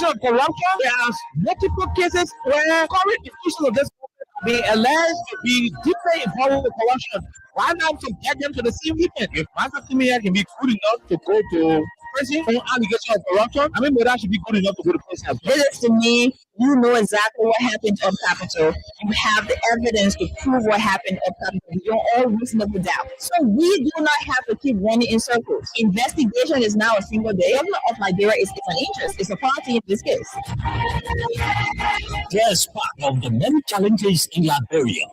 of corruption. There are multiple cases where current officials of this government are being alleged to be deeply involved with corruption. Why not subject them to the same treatment? If Master Kimia can be good enough to go to prison for allegation of corruption, I mean, Moda should be good enough to go to prison as well. This to me, you know exactly what happened up Capitol. You have the evidence to prove what happened up Capitol. You're all reasonable doubt. So we do not have to keep running in circles. Investigation is now a single day. The government of Liberia is an interest. It's a party in this case. Yes, part of the many challenges in Liberia.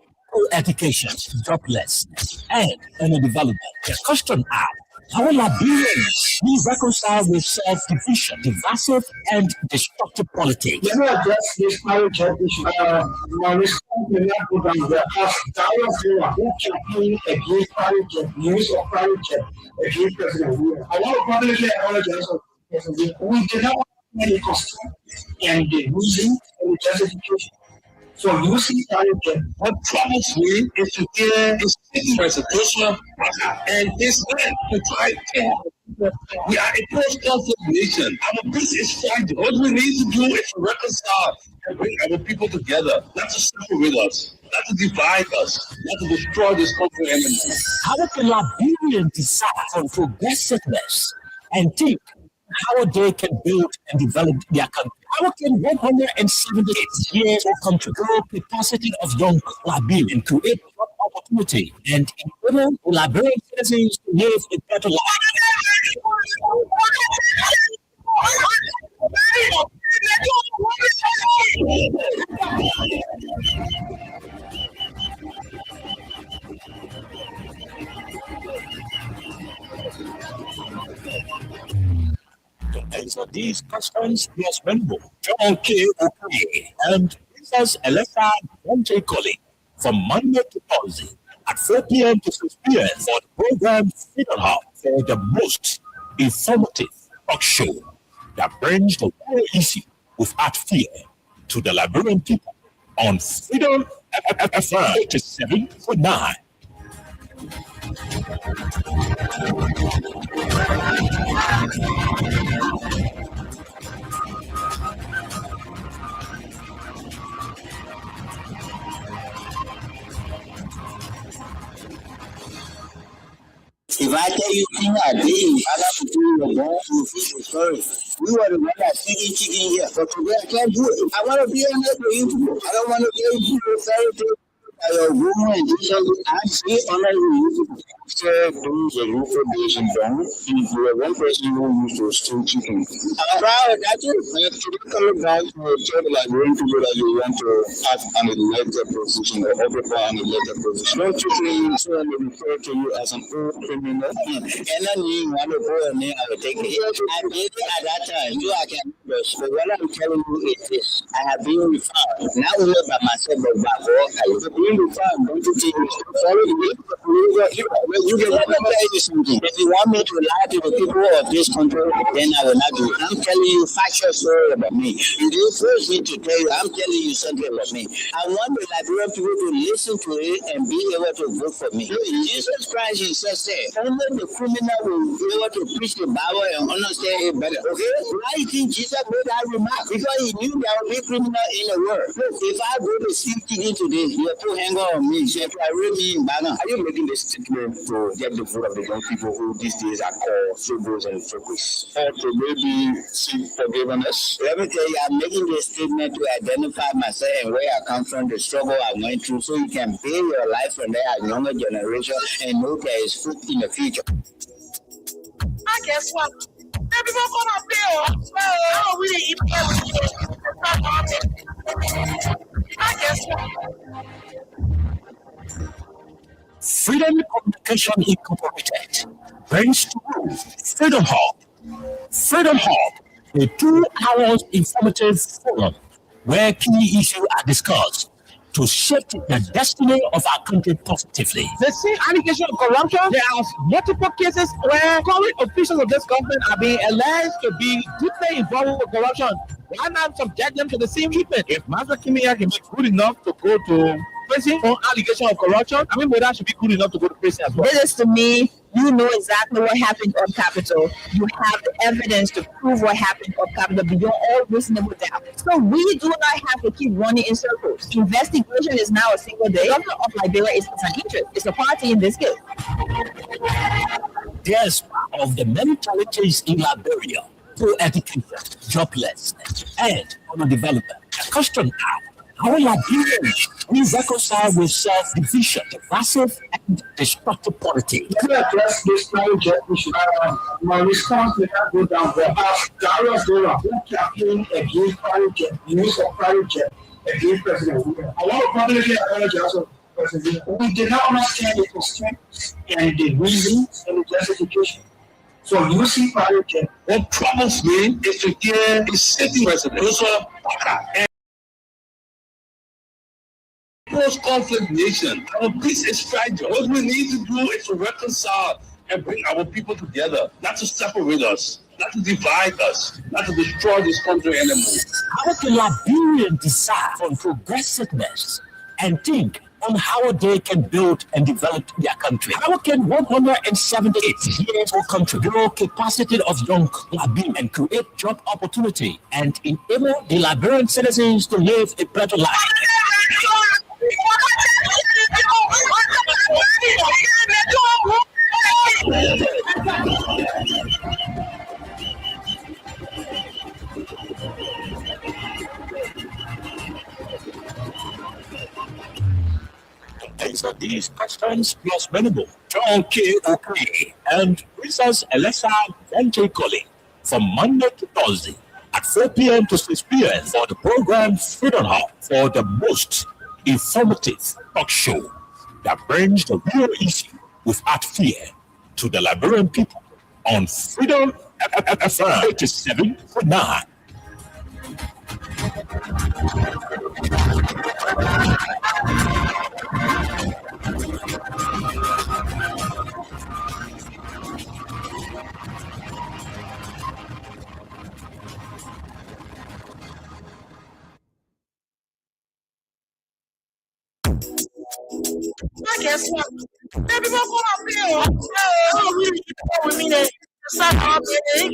Education, joblessness, and development. The question are, how will Liberians be reconciled with self-division, divisive, and destructive politics? Let me address this marriage issue. My response to that program is that Diana who campaign against private news or private against President William. I want to publicly apologize for President William. We did not want any costume and the reason and the justification. So you see, what troubles me is to hear his presentation and his man to try to. We are a post-conflict nation. Our peace is fighting. What we need to do is to reconcile and bring our people together, not to separate us, not to divide us, not to destroy this country anymore. How can Liberians decide on progressiveness and think how they can build and develop their country? How can 178 years of country grow capacity of young Liberians, create job opportunity, and enable Liberian citizens to live a better life? To answer these questions, yes, Rainbow, John K. O'Kay, and Princess Alexa Monte Colley from Monday to Thursday at 4 p.m. to 6 p.m. for the program Freedom Hub for the most informative talk show that brings the whole issue without fear to the Liberian people on Freedom FM 87.9. If I tell you things I did, I got to do your bone to feel the story. We were the one that feeding chicken here. But today I can't do it. I want to be a neighbor you. I don't want to get into the fairy tale. Your woman and this I see on you. After those information down, you were one person who used to steal chicken. I'm proud of that. Today coming back to tell Liberian people that you want to have an elected position or occupy an elected position. Don't you think so they refer to you as an old criminal? And then you want to go and I will take it. I did it at that time. You are can but what I'm telling you is this. I have been refound. Now we live by myself, but by God, I have been refound. Don't you think it's follow the way? You can never tell you something. If you want me to lie to the people of this country, then I will not do it. I'm telling you factual story about me. You didn't force me to tell you. I'm telling you something about me. I want the Liberian people to listen to it and be able to vote for me. Jesus Christ himself said, only the criminal will be able to preach the Bible and understand it better. Okay? Why do you think Jesus made that remark? Because he knew there would be criminal in the world. Look, if I go to see TV today, you're too hang on me. So if I read me in Ghana, are you making this statement to get the vote of the young people who these days are called Sobos and Focus? Or to maybe seek forgiveness? Let me tell you, I'm making this statement to identify myself and where I come from, the struggle I went through, so you can build your life from there as younger generation and know there is hope in the future. I guess what? Everyone gonna feel. Oh, we didn't even I guess what? Freedom Communication Incorporated brings to you Freedom Hub. Freedom Hub, a 2 hours informative forum where key issues are discussed to shape the destiny of our country positively. The same allegation of corruption, there are multiple cases where current officials of this government are being alleged to be deeply involved with corruption. Why not subject them to the same treatment? If Master Kimia can be good enough to go to prison for allegation of corruption, I mean, Moda should be good enough to go to prison as well. This to me, You know exactly what happened on Capitol. You have the evidence to prove what happened on Capitol beyond all reasonable doubt. So we do not have to keep running in circles. Investigation is now a single day. The government of Liberia is an interest. It's a party in this case. There's of the many challenges in Liberia: poor education, joblessness, and underdevelopment. The question now: how Liberians will reconcile with self-division, divisive, and destructive politics? Let me address this private jet issue. My response may not go down well. As Darius Dora, who campaigned against private jet, the use of private jet against President William, I want to publicly apologize to President William. We did not understand the constraints and the reasons and the justification. So using private jet. What troubles me is to hear the sitting president, Joseph Parker, post-conflict nation. Our peace is fragile. What we need to do is to reconcile and bring our people together, not to separate us, not to divide us, not to destroy this country anymore. How can Liberians decide on progressiveness and think on how they can build and develop their country? How can 178-year-old country build capacity of young Liberians and create job opportunity and enable the Liberian citizens to live a better life? Answer these questions plus many more. John K. O'Kane and Princess Elessa Vente from Monday to Thursday at 4 p.m. to 6 p.m. for the program Freedom Hub, for the most informative talk show that brings the real issue without fear to the Liberian people on Freedom FM 87.9. Guess what? Everyone go up here. Oh, we mean it. Some of it,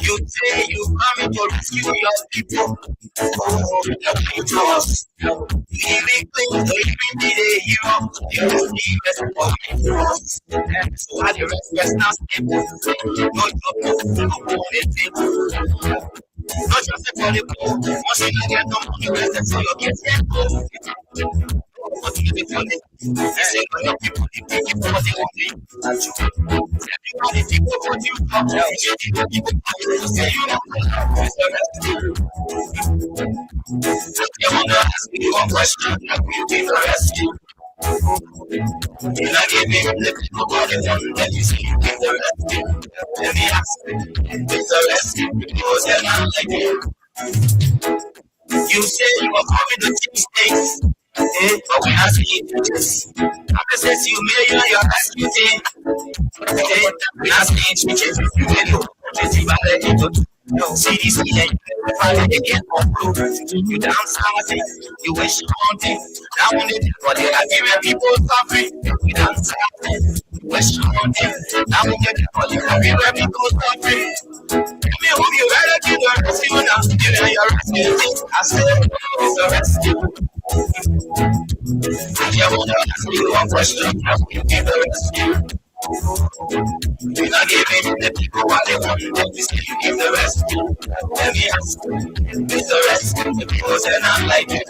You say you coming to rescue your people. To us. Living things, living the hero. You don't need us for us. So how the rest now stable. Not just for the poor. Once you get no money, rest so you get simple. What you do for them? They say your people, the people what they want to do. Everybody people what you want. You say you know. I want to ask you one question. I will give the rescue. You're not giving the people what they want. Then you say you give the rescue. Let me ask you. It's a rescue because they're not like you. You say you are coming to teach things. But we ask you this. After says you million, you're asking things. We ask you to you know. CDC and you finally get on blue. You down south, you wish you wanted. That one is for the Liberian people suffering. You down south, you wish you wanted. That one is for the Liberian people suffering. Tell me who you rather give the rescue now. Give me your rescue. I said, it's a rescue. I want to ask you one question. How will you give the rescue? You're not giving the people what they want. Then you say you give the rescue. Let me ask you, it's the rescue because they're not like you.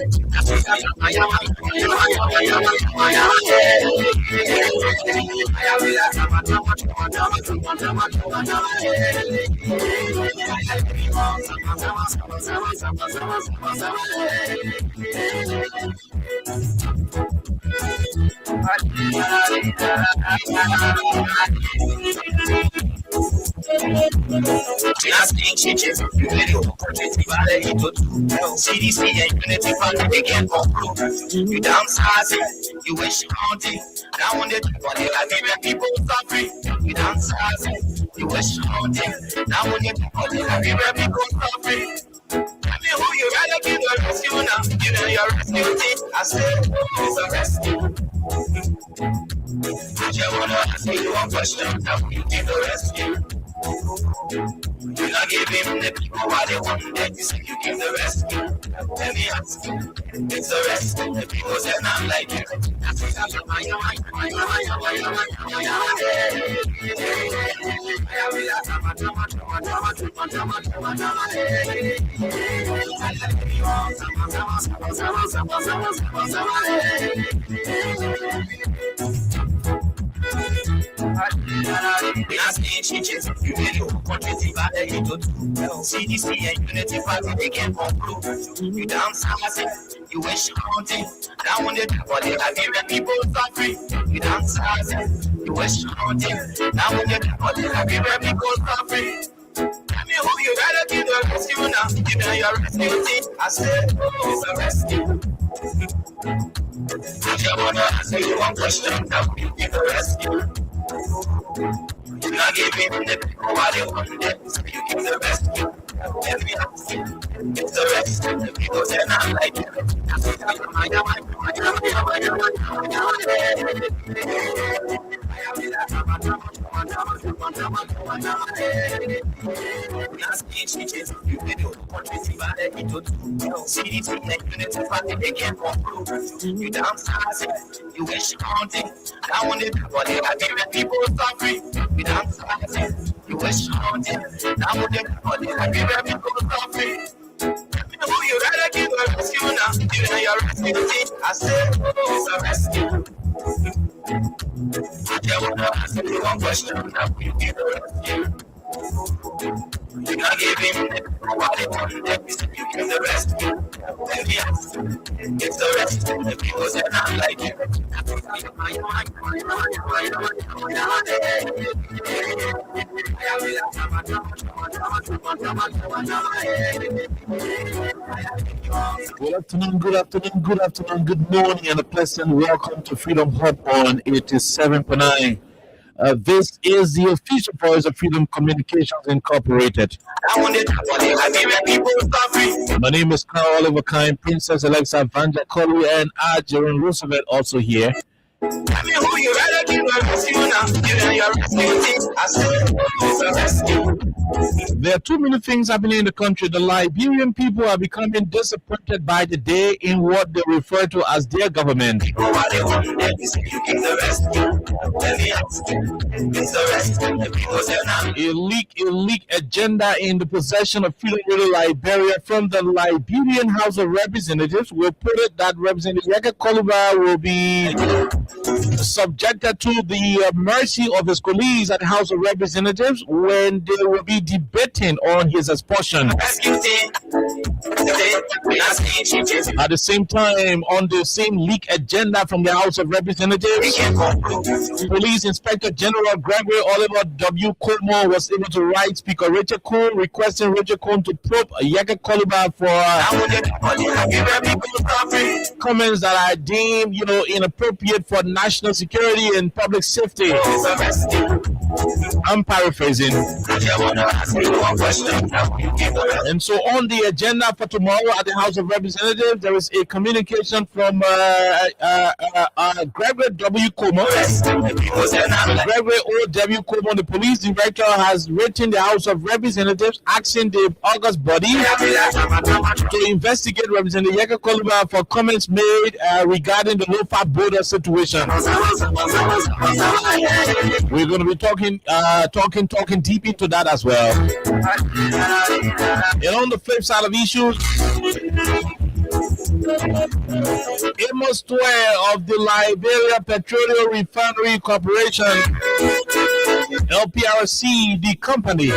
Last thing changes, you really opportunity valley into CDC and Unity Fund they can't conclude. You downsizing, you wish counting. Now on the body, I give people suffering. You downsizing, you wish counting. Now on the body, I give people suffering. Tell me who you rather give the rescue now. You know your rescue team. I said, it's a rescue. I just wanna ask you one question. How will you give the rescue? You not give him the people what they want. Then you say you give the rescue. Let me ask you, it's the rescue. The people say not like you. Last thing changes, you really opportunity valley into CDC and Unity Party they can't conclude. You downsizing, you wish counting. Now on the body, I give people suffering. You downsizing, you wish counting. Now on the body, I give people suffering. Tell me who you rather give the rescue now. You know your rescue team. I said, it's a rescue. I just wanna ask you one question. How will you give the rescue? You not give him the people what they want. Then so you give the rescue. Let me ask you, it's the rescue. The people say not like you. Last thing changes, you video opportunity valley into CDC and Unity Party they can't conclude. You downsizing, you wish counting. Now on the body, I give people suffering. You downsizing, you wish counting. Now on the body, I give people suffering. Tell me who you rather give a rescue now. You know your rescue team. I said, it's a rescue. I just wanna ask you one question. How will you give the rescue? You not give him the people what they want. Then you say you give the rescue. Let me ask you, it's the rescue. The people say not like you. Good afternoon, good morning, and a pleasant welcome to Freedom Hub on 87.9. This is the official voice of Freedom Communications Incorporated. My name is Carl Oliver Kine, Princess Alexa Vanja Coley, and Jerome Roosevelt also here. Tell me who you rather give a rescue now. You know your rescue team. I said, it's a rescue. There are too many things happening in the country. The Liberian people are becoming disappointed by the day in what they refer to as their government. A leak agenda in the possession of Freedom Radio Liberia from the Liberian House of Representatives will put it that Representative Yaka Koluba will be subjected to the mercy of his colleagues at the House of Representatives when they will be debating on his expulsion. At the same time, on the same leak agenda from the House of Representatives, Police Inspector General Gregory Oliver W. Como was able to write Speaker Richard Cohn requesting Richard Cohn to probe Yaka Koluba for comments that are deemed, inappropriate for national security and public safety. I'm paraphrasing. And so on the agenda for tomorrow at the House of Representatives, there is a communication from Gregory W. Como. Gregory O.W. Como, the police director, has written the House of Representatives asking the August body to investigate Representative Yaka Koluba for comments made regarding the low-fat border situation. We're going to be talking deep into that as well. And on the flip side of issues, Amos Twere of the Liberia Petroleum Refinery Corporation, LPRC, the company.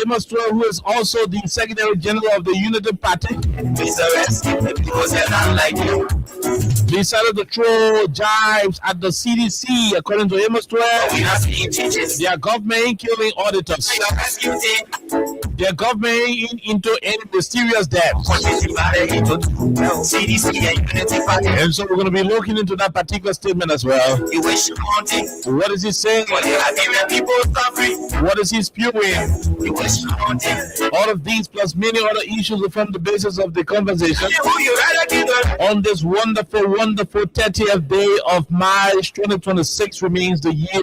Amos Twere, who is also the Secretary General of the Unity Party, decided to throw jibes at the CDC, according to Amos 12. Their government ain't killing auditors. Their government ain't into any mysterious depths. And so we're going to be looking into that particular statement as well. What is he saying? What is he spewing? All of these plus many other issues will form the basis of the conversation on this wonderful, wonderful 30th day of March 2026 remains the year.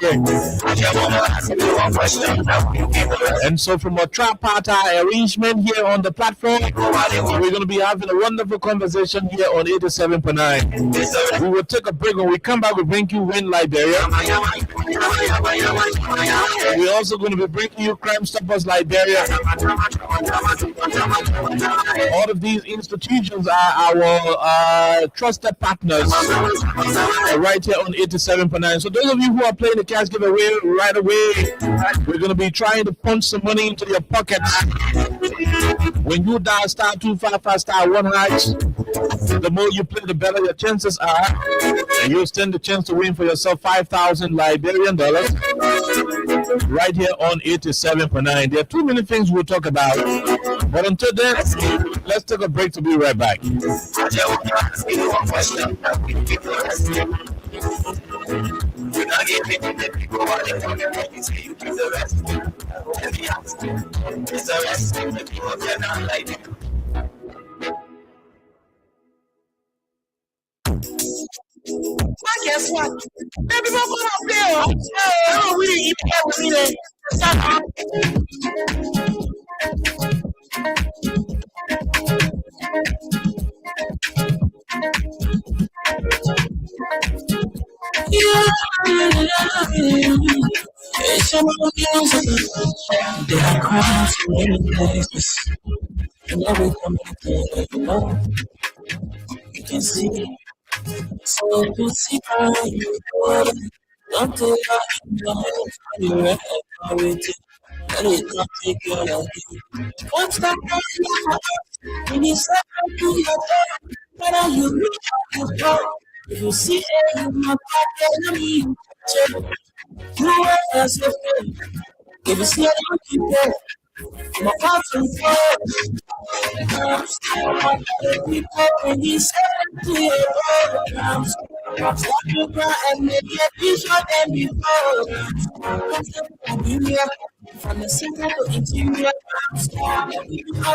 And so from a tripartite arrangement here on the platform, we're going to be having a wonderful conversation here on 87.9. We will take a break. When we come back, we'll bring you Win Liberia. We're also going to be bringing you Crime Stoppers Liberia. All of these institutions are our trusted partners right here on 87.9. So those of you who are playing the cash giveaway right away, we're going to be trying to punch some money into your pockets. When you dial star 255 star 1 hash, the more you play, the better your chances are. And you'll stand the chance to win for yourself 5,000 Liberian dollars right here on 87.9. There are too many things we'll talk about. But until then, let's take a break to be right back. Guess what? Baby, we're gonna play. Oh, we didn't even play with me then. They are crying for many places. And every community, you know, you can see. So you see how you go. Don't take out your hands when you're ready for it. And it don't take your life. What's that when you step to your door? Whether you reach out your door, if you see it in my pocket, let me check. You are as a friend. If you see it, you can. My heart's on fire. I'm still one of the people when you step into your door. I'm stop your cry and make it easier than before. From the center to interior, I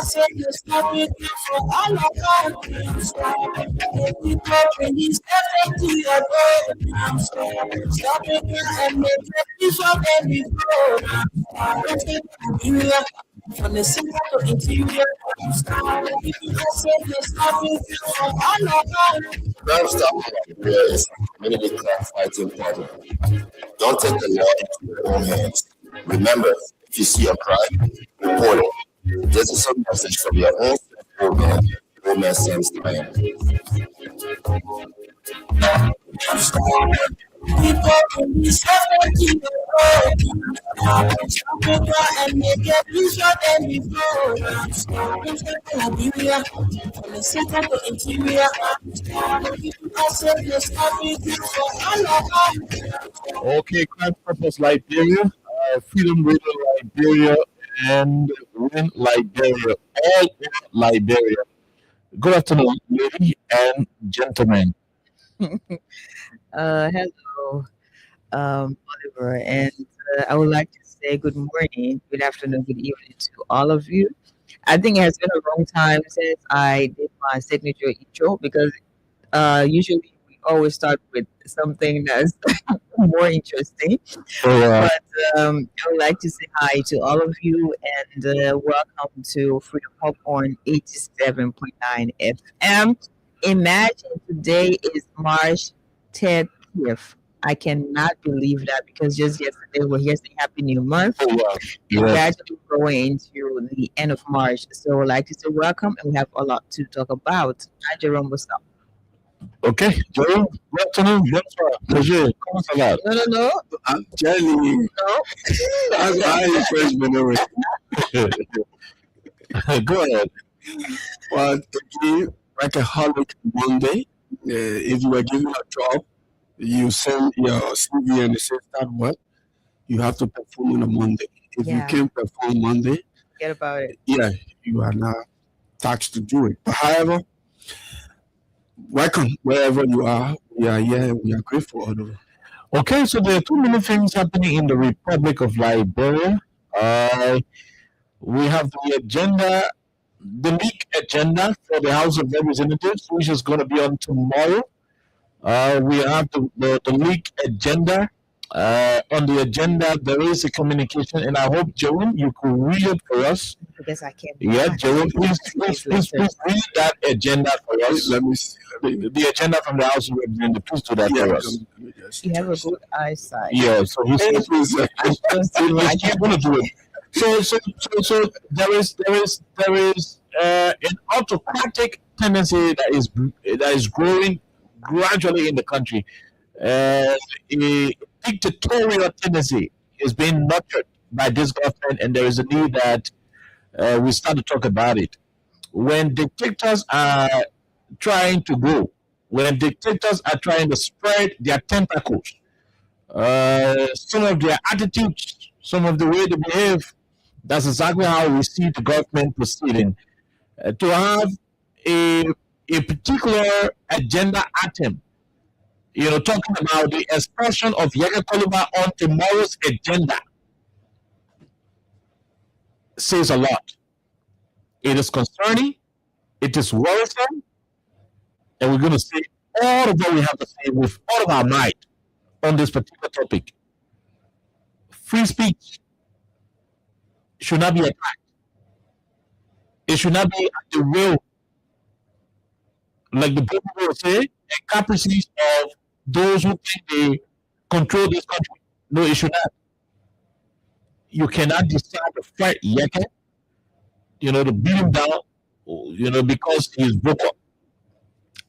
said you stop it for all of us. People when you step into your door. Stop your cry and make it easier than before. From the center to interior, I said you stop it for all of us. Crime Stoppers Liberia is a community crime fighting partner. Don't take the law into your own hands. Remember, if you see a crime, report it. This is a message from your own Roman Sam Stein. People can be suffering and make it easier than before. Liberia, from the center to interior, I said you stop it for all of us. Okay, Crime Purpose Liberia, Freedom Radio Liberia, and Win Liberia, all over Liberia. Good afternoon, ladies and gentlemen. Hello, Oliver, and I would like to say good morning, good afternoon, good evening to all of you. I think it has been a long time since I did my signature intro because usually we always start with something that's more interesting. But I would like to say hi to all of you and welcome to Freedom Popcorn 87.9 FM. Imagine today is March 30th. I cannot believe that because just yesterday we're here saying Happy New Month. And we're actually going into the end of March. So I'd like to say welcome and we have a lot to talk about. Hi, Jerome, what's up? Okay, Jerome, good afternoon. Bonsoir. Bonjour. Comment ça va? No. I'm telling you. No. I'm freshman already. Go ahead. Well, today, Workaholic Monday. if you were given a job, you send your CV and they say start what? You have to perform on a Monday. If you Yeah. can't perform Monday, Forget about it. yeah, you are not taxed to do it. But however, welcome wherever you are. We are here. We are grateful. Oliver. Okay, so there are too many things happening in the Republic of Liberia. We have the agenda, the leak agenda for the House of Representatives, which is going to be on tomorrow. We have the leak agenda. On the agenda, there is a communication, and I hope, Jerome, you could read it for us. Because I can't. Yeah, Jerome, please read that agenda for us. Let me see. The agenda from the House of Representatives, please do that for us. You have a good eyesight. Yeah, so he says, I trust you. I can't want to do it. So there is an autocratic tendency that is growing gradually in the country. A dictatorial tendency is being nurtured by this government, and there is a need that we start to talk about it. When dictators are trying to grow, when dictators are trying to spread their tentacles, some of their attitudes, some of the way they behave, that's exactly how we see the government proceeding. To have a particular agenda item, talking about the expulsion of Yeka Koluba on tomorrow's agenda, says a lot. It is concerning, it is worrisome, and we're going to say all of what we have to say with all of our might on this particular topic. Free speech should not be attacked. It should not be at the will, like the people will say, and caprices of those who think they control this country. No, it should not. You cannot decide to fight Yeke, to beat him down, because he's broken.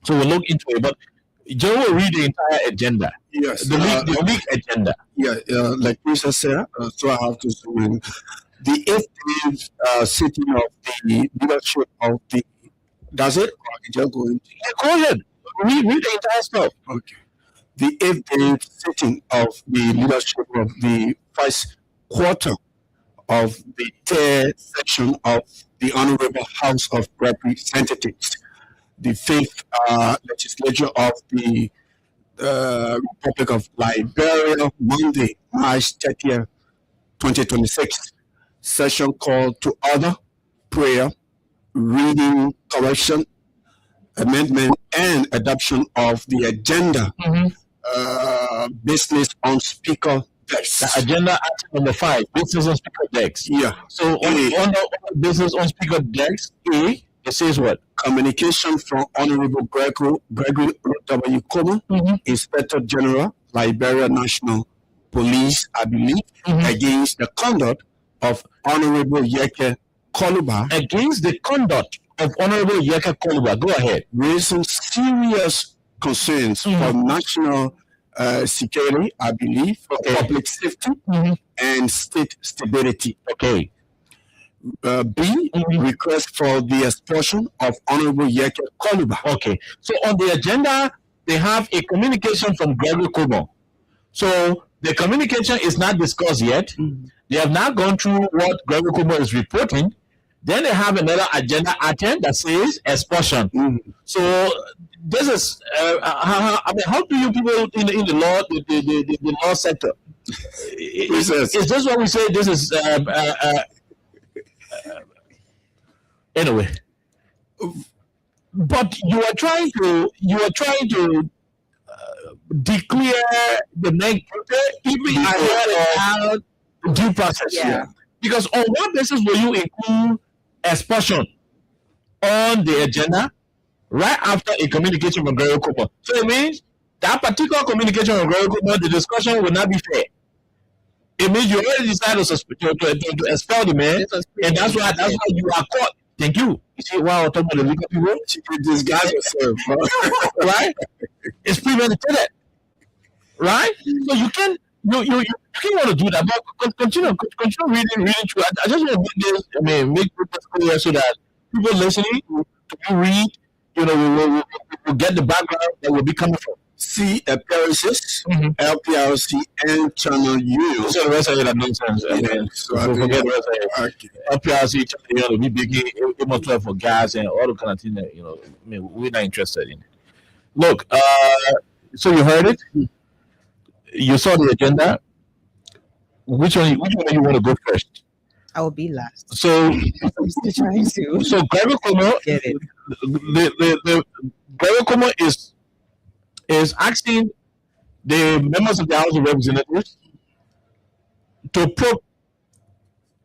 So we'll look into it. But Joe will read the entire agenda. Yes. The league agenda. Yeah, like Lisa said, so I have to zoom in. The 8th sitting of the leadership of the. Does it? Or you just go into Go ahead. Read the entire stuff. Okay. The 8th sitting of the leadership of the first quarter of the 3rd section of the Honorable House of Representatives, the 5th legislature of the Republic of Liberia, Monday, March 30th, 2026. Session called to order, prayer, reading, correction, amendment, and adoption of the agenda. Business on speaker decks. The agenda item number 5, business on speaker decks. Yeah. So on business on speaker decks, it says what? Communication from Honorable Gregory W. Como, Inspector General, Liberia National Police, I believe, against the conduct of Honorable Yeke Koluba. Against the conduct of Honorable Yeke Koluba. Go ahead. Raising serious concerns for national security, I believe, for public safety and state stability. Okay. B, request for the expulsion of Honorable Yeke Koluba. Okay. So on the agenda, they have a communication from Gregory Como. So the communication is not discussed yet. They have not gone through what Gregory Como is reporting. Then they have another agenda item that says expulsion. So this is how do you people in the law, the law sector? Is this what we say? This is anyway. But you are trying to declare the next even ahead of due process. Yeah. Because on what basis will you include expulsion on the agenda right after a communication from Gregory Como? So it means that particular communication from Gregory Como, the discussion will not be fair. It means you already decided to expel the man, and that's why you are caught. Thank you. You see why I'm talking about the legal people? She can disguise herself, right? It's premeditated, right? So you can want to do that, but continue reading through. I just want to make this clear so that people listening to you read, will to get the background that will be coming from. See appearances, Mhm. LPRC, and Channel U. So the rest of it are nonsense. I Yeah, mean, so I so think forget the rest of it. Okay. LPRC, you know, we begin it must have for gas and all the kind of things that, you know, I mean, we're not interested in. Look, so you heard it, you saw the agenda. Which one do you want to go first? I will be last. So I'm still trying to so Gregor Como, get it. the Gregor Como is asking the members of the House of Representatives to probe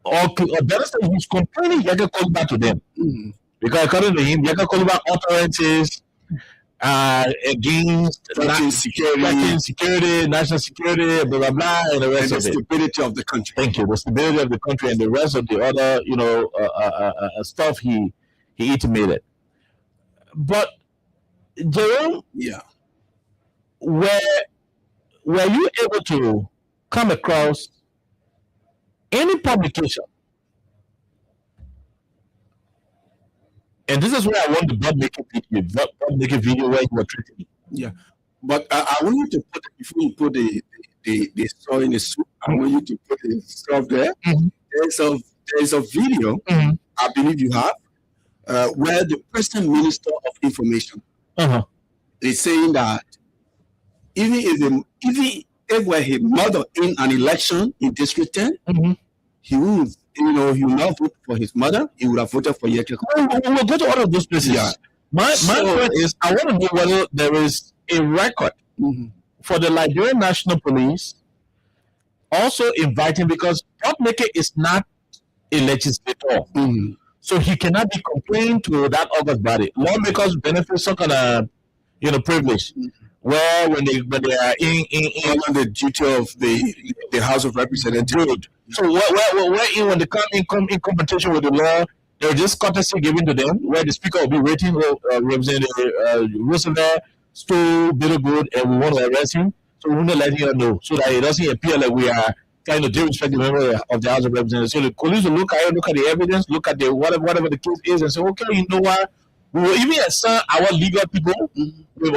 or better still, he's complaining Yaga Koliba to them. Mhm. Because according to him, Yaga Koliba utterances against Threatening security, national security, blah blah blah, and the and rest the of it. stability of the country. Thank you. The stability of the country and the rest of the other, you know, stuff he intimated. But Jerome, Yeah. were you able to come across any publication? And this is where I want the Bob making video where you were treating me. But I want you to put, before you put the soy in the soup, I want you to put the stuff there. Mhm. There's a video, Mhm. I believe you have, where the President Minister of Information Uh-huh. is saying that even if were his mother in an election in District 10, Mhm. he would, he will not vote for his mother. He would have voted for Yeke. We'll go to all of those places. Yeah. My point is, I want to know whether there is a record Mhm. for the Liberian National Police also inviting, because Bob Neke is not a legislator, Mhm. so he cannot be complained to that August body. Lawmakers benefit some kind of, privilege, where when they are in Under the duty of the House of Representatives. good. So when they come in competition with the law, there's just courtesy given to them, where the speaker will be waiting, Representative Roosevelt, Stu Bittergood, and we want to arrest him. So we want to let him know, so that it doesn't appear like we are trying to disrespect the member of the House of Representatives. So the police will look at the evidence, look at the whatever the case is, and say, okay, you know what? We will even assign our legal people with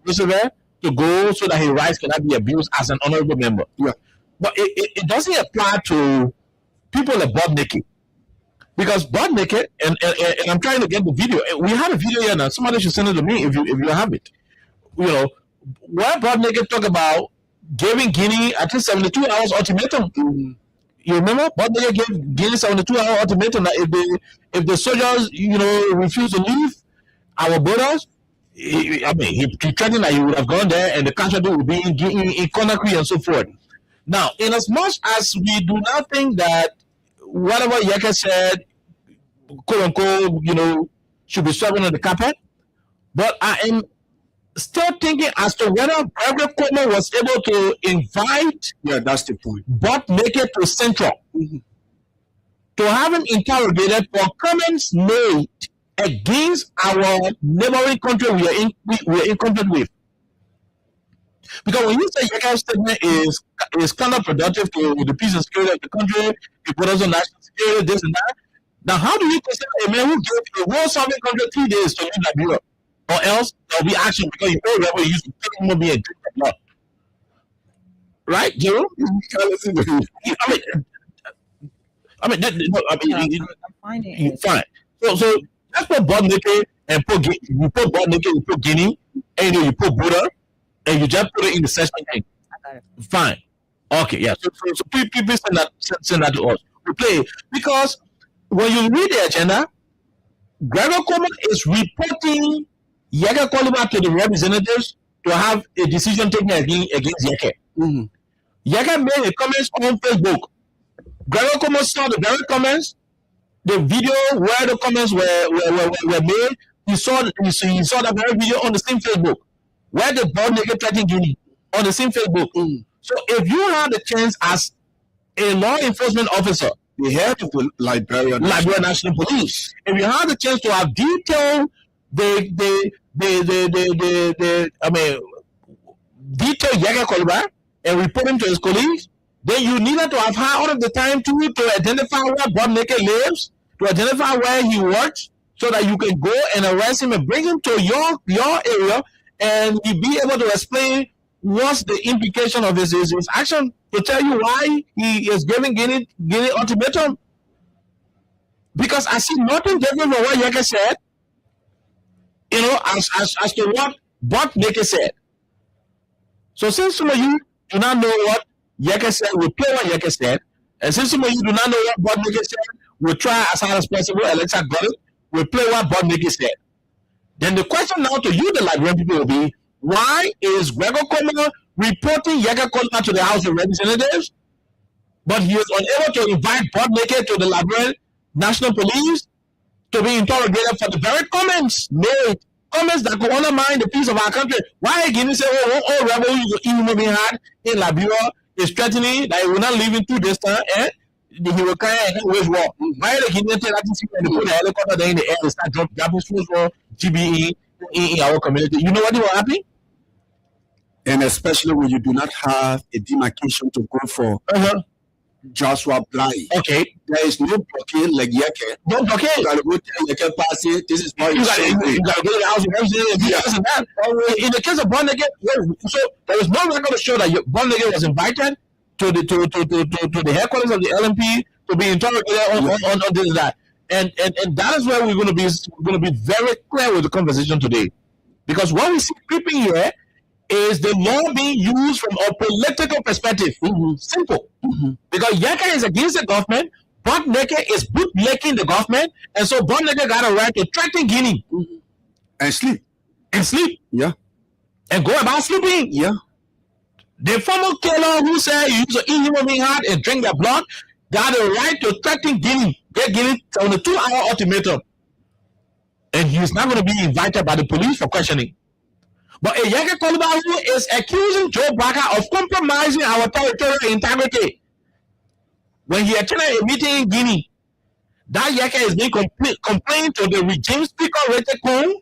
Roosevelt to go so that his rights cannot be abused as an honorable member. Yeah. But it doesn't apply to people like Bob Neke. Because Bob Neke, and I'm trying to get the video. We have a video here now. Somebody should send it to me if you have it. Where Bob Neke talk about giving Guinea at least 72 hours ultimatum. Mhm. You remember? Bob Neke gave Guinea 72-hour ultimatum that if the soldiers, refuse to leave our borders, he threatened that he would have gone there and the casualty would be in Conakry and so forth. Now, in as much as we do not think that whatever Yeke said, quote unquote, should be swept under the carpet, but I am still thinking as to whether Gregor Como was able to invite Yeah, that's the point. Bob Neke to Central Mhm. to have him interrogated for comments made against our neighboring country we are in conflict with. Because when you say Yeke's statement is counterproductive to the peace and security of the country, it put us on national security, this and that. Now, how do you consider a man who gave a whole sovereign country 3 days to leave Liberia? Or else there will be action, because you know rebel used to kill human being and drink the blood. Right, Jerome? I'm finding it. Fine. So that's what Bob Neke and you put Bob Neke, you put Guinea, and you put Buddha, and you just put it in the session thing. I got it. Fine. Okay, yeah. So people send that to us. We play it. Because when you read the agenda, Gregor Como is reporting Yeke Koliba to the representatives to have a decision taken against Yeke. Mhm. Yeke made a comments on Facebook. Gregor Como saw the very comments, the video where the comments were made. He saw that very video on the same Facebook, where the Bob Neke threatened Guinea on the same Facebook. Mhm. So if you have the chance as a law enforcement officer, The head of the Liberian National Police, if you have the chance to have detailed detailed Yeke Koliba and report him to his colleagues, then you needed to have had all of the time to identify where Bob Neke lives, to identify where he works, so that you can go and arrest him and bring him to your area, and you be able to explain what's the implication of his action, to tell you why he is giving Guinea ultimatum. Because I see nothing different from what Yeke said, as to what Bob Neke said. So since some of you do not know what Yeke said, we play what Yeke said. And since some of you do not know what Bob Neke said, we'll try as hard as possible. Alexa got it. We'll play what Bob Neke said. Then the question now to you, the Liberian people, will be, why is Gregor Koroma reporting Yeke Koroma to the House of Representatives, but he is unable to invite Bob Neke to the Liberian National Police to be interrogated for the very comments made, comments that could undermine the peace of our country? Why again say, oh, rebel human being had in Liberia is threatening that he will not leave in 2 days time, and he will carry and wage war. Why the Guinean tell that they put a helicopter there in the air and start dropping schools for GBE in our community? You know what will happen? And especially when you do not have a demarcation to go for Joshua Blind. Okay. There is no blockade like Yeke. No blockade. You gotta go tell Yeke Party, this is what you gotta go to the House of Representatives and that. In the case of Bob Neke, so there is no record to show that Bob Neke was invited to the headquarters of the LMP to be interrogated on this and that. And that is where we're gonna be very clear with the conversation today. Because what we see creeping here is the law being used from a political perspective. Simple. Because Yeke is against the government, Bob Neke is bootlicking the government, and so Bob Neke got a right to threaten Guinea. And sleep. Yeah. And go about sleeping. Yeah. The former killer who said you use an inhuman being heart and drink their blood got a right to threaten Guinea. Get Guinea on a 2-hour ultimatum. And he's not going to be invited by the police for questioning. But a Yeke Koroma who is accusing Joe Barker of compromising our territorial integrity. When he attended a meeting in Guinea, that Yeke is being complained to the regime speaker, Rete Kong,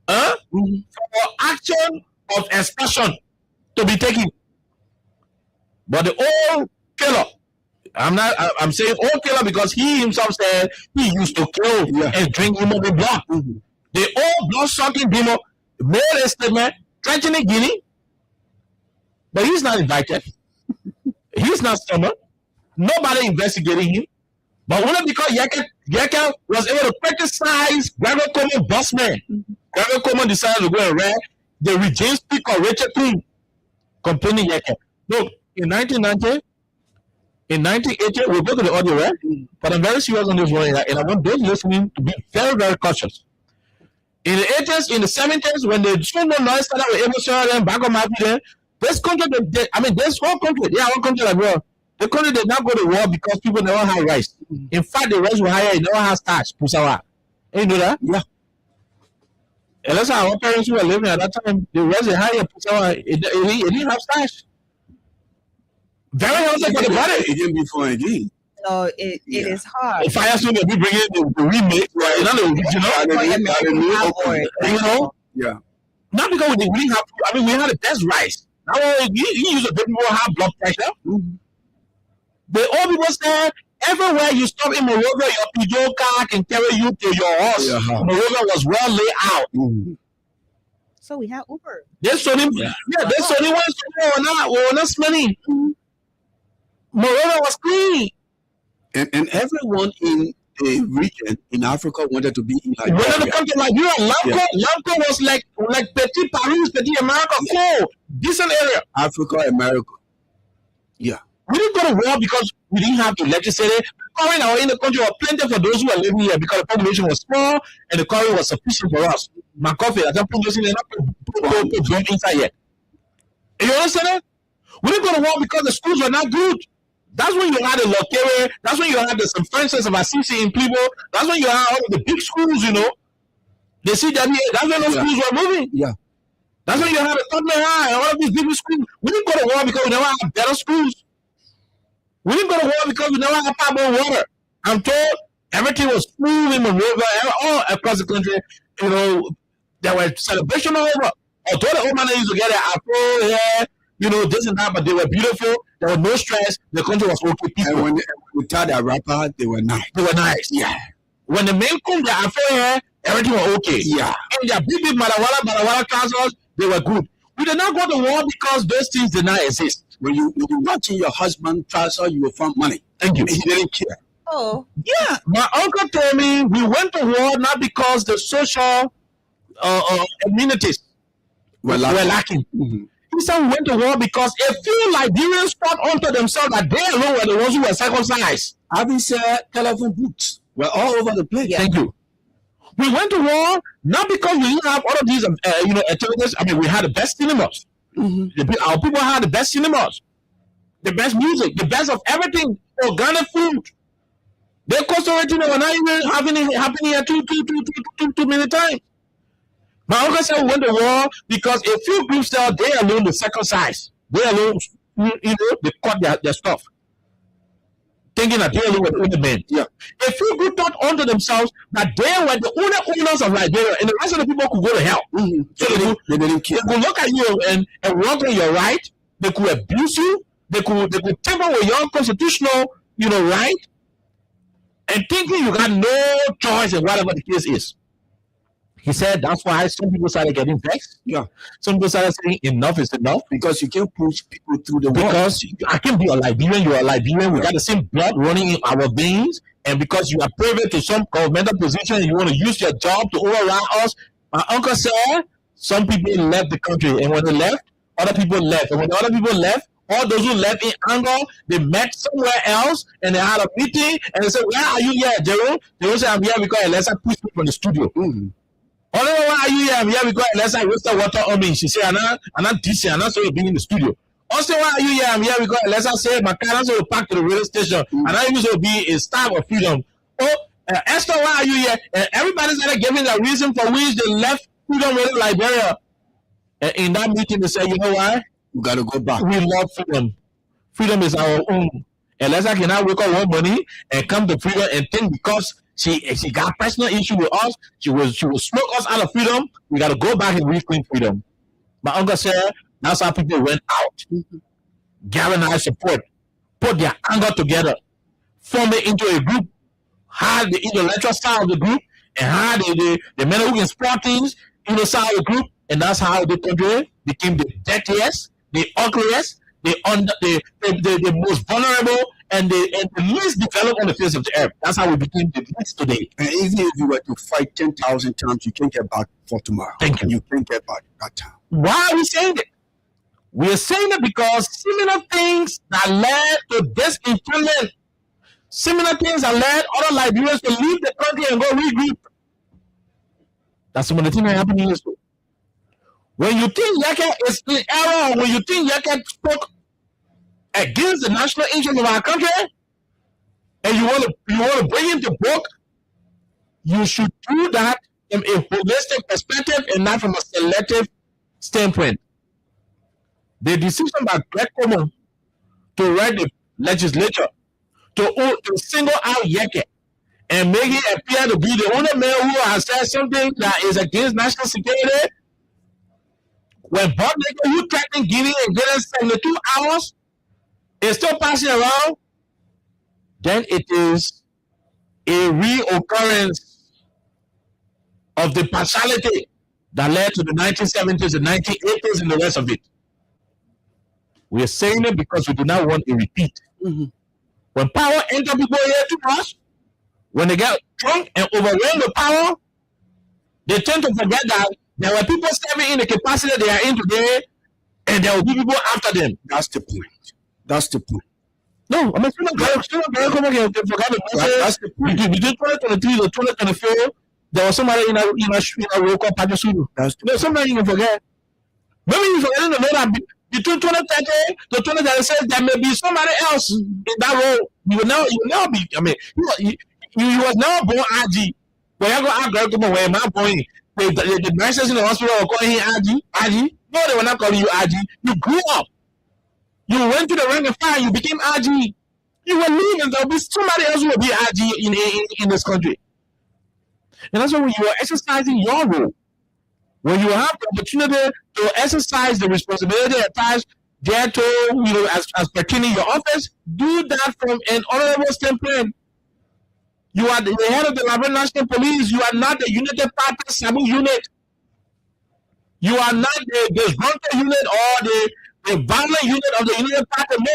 for action of expression to be taken. But the old killer, I'm saying old killer because he himself said he used to kill and drink human blood. The old blood-sucking demon made a statement threatening Guinea, but he's not invited. He's not summoned. Nobody investigating him. But only because Yeke was able to criticize Gregor Koroma bossman. Gregor Koroma decided to go and read the regime speaker, Richard King, complaining Yeke. Look, in 1990, in 1980, we'll go to the audio, right? But I'm very serious on this one, and I want those listening to be very, very cautious. In the 80s, in the 70s, when the Sumo noise started with Ebo and Bago Mapi, this country, this whole country, one country like well, the country did not go to war because people never had rice. In fact, the rice were higher, it never had starch, Pusawa. You know that? Yeah. And that's how our parents who were living at that time, the rice is higher, Pusawa, it didn't have starch. Very healthy for the body. It didn't be for again. So it is hard. If I assume that we bring in the remake, right? Not the original, Yeah. Not because we didn't have, we had the best rice. Now you use a bit more high blood pressure. The old people said, everywhere you stop in Monrovia, your Peugeot car can carry you to your house. Monrovia was well laid out. So we have Uber. There's only one we're not smelling. Monrovia was clean. And everyone in the region in Africa wanted to be in Liberia. Wanted to come to Liberia. Lamco was like Petit Paris, Petit America, cool, decent area. Africa, America. Yeah. We didn't go to war because we didn't have to legislate it. Current in the country were plenty for those who were living here because the population was small and the current was sufficient for us. My coffee, I don't put this in and put drum inside yet. You understand that? We didn't go to war because the schools were not good. That's when you had the Lokere, that's when you had the St. Francis of Assisi in Plibo, that's when you had all of the big schools, the CWA, that's when those schools were moving. Yeah. That's when you had the Tottenham High and all of these big schools. We didn't go to war because we never had better schools. We didn't go to war because we never had potable water. I'm told everything was smooth in Monrovia, all across the country. There were celebrations all over. Although the old man used to get their afro hair, this and that, but they were beautiful. There was no stress. The country was okay. People. And when they tied their rapper, they were nice. They were nice. Yeah. when the men come their affair, everything was okay. Yeah. And their big Marawala trousers, they were good. We did not go to war because those things did not exist. When you watching your husband trouser, you will find money. Thank you. He didn't care. Oh, Yeah, my uncle told me we went to war not because the social amenities We're were lacking. Mhm. He said we went to war because a few Liberians thought unto themselves that they alone were the ones who were circumcised. Having said telephone booths were all over the place. Thank you. We went to war not because we didn't have all of these, activities. I mean, we had the best cinemas. Our people had the best cinemas, the best music, the best of everything, organic food. They concentrated were not even happening here too many times. My uncle said we went to war because a few groups there, they alone the circumcised. They alone, they cut their stuff. Thinking that they alone were the only men. Yeah. A few groups thought unto themselves that they were the only owners of Liberia, and the rest of the people could go to hell. So They didn't care. they could look at you and walk on your right. They could abuse you. They could tamper with your constitutional, right. And thinking you got no choice in whatever the case is. He said that's why some people started getting vexed. Yeah. Some people started saying enough is enough. Because you can't push people through the wall. Because I can be a Liberian, you're a Liberian. We got the same blood running in our veins. And because you are privy to some governmental position and you want to use your job to override us, my uncle said some people left the country. And when they left, other people left. And when the other people left, all those who left in anger, they met somewhere else and they had a meeting and they said, "Where are you here, Jerome?" Jerome said, "I'm here because Elisa pushed me from the studio." Only why are you here? I'm here because Elisa wasted water on me. She said, I'm not this year, I'm not supposed to be in the studio. Also, why are you here? I'm here because Elisa said my car is going to park to the railway station and I'm supposed to be a star of freedom. Oh, Esther, why are you here? And everybody started giving the reason for which they left Freedom Radio Liberia. And in that meeting, they said, you know why? We got to go back. We love freedom. Freedom is our own. Elisa can now wake up one morning and come to freedom and think because she got personal issue with us, she will smoke us out of freedom. We got to go back and reclaim freedom. My uncle said that's how people went out, galvanized support, put their anger together, form it into a group, had the intellectual side of the group, and had the men who can spot things in the side of the group, and that's how the country became the dirtiest, the ugliest, the most vulnerable, and the least developed on the face of the earth. That's how we became the least today. And even if you were to fight 10,000 times, you can't get back for tomorrow. Thank you. You can't get back that time. Why are we saying it? We are saying it because similar things that led to disenchantment, similar things that led other Liberians to leave the country and go regroup. That's some of the things that happened in history. When you think Yeke is in error, when you think Yeke spoke against the national interest of our country, and you want to bring him to book, you should do that from a holistic perspective and not from a selective standpoint. The decision by Greg Como to write the legislature to single out Yeke and make him appear to be the only man who has said something that is against national security, when Bob Nigger, who threatened Guinea and getting 72 hours, is still passing around, then it is a reoccurrence of the partiality that led to the 1970s and 1980s and the rest of it. We are saying it because we do not want a repeat. When power enters people here too much, when they get drunk and overwhelmed with power, they tend to forget that there were people serving in the capacity they are in today, and there will be people after them. That's the point. That's the point. No, I'm not saying that's the point. Between 2023 to 2024, there was somebody in a roll called Pajasuru. There's somebody you can forget. Maybe you forget to know that between 2030 to 2036, there may be somebody else in that role. You will now be. I mean, you was never born RG. When you go out, where am I born? The nurses in the hospital were calling him RG. No, they were not calling you RG. You grew up. You went to the rank and file. You became RG. You were leaving. There will be somebody else who will be RG in this country. And that's why when you are exercising your role, when you have the opportunity to exercise the responsibility attached thereto, as pertaining your office, do that from an honorable standpoint. You are the head of the Liberia National Police. You are not the United Party Sabu unit. You are not the disgruntled unit or the violent unit of the United Party. No.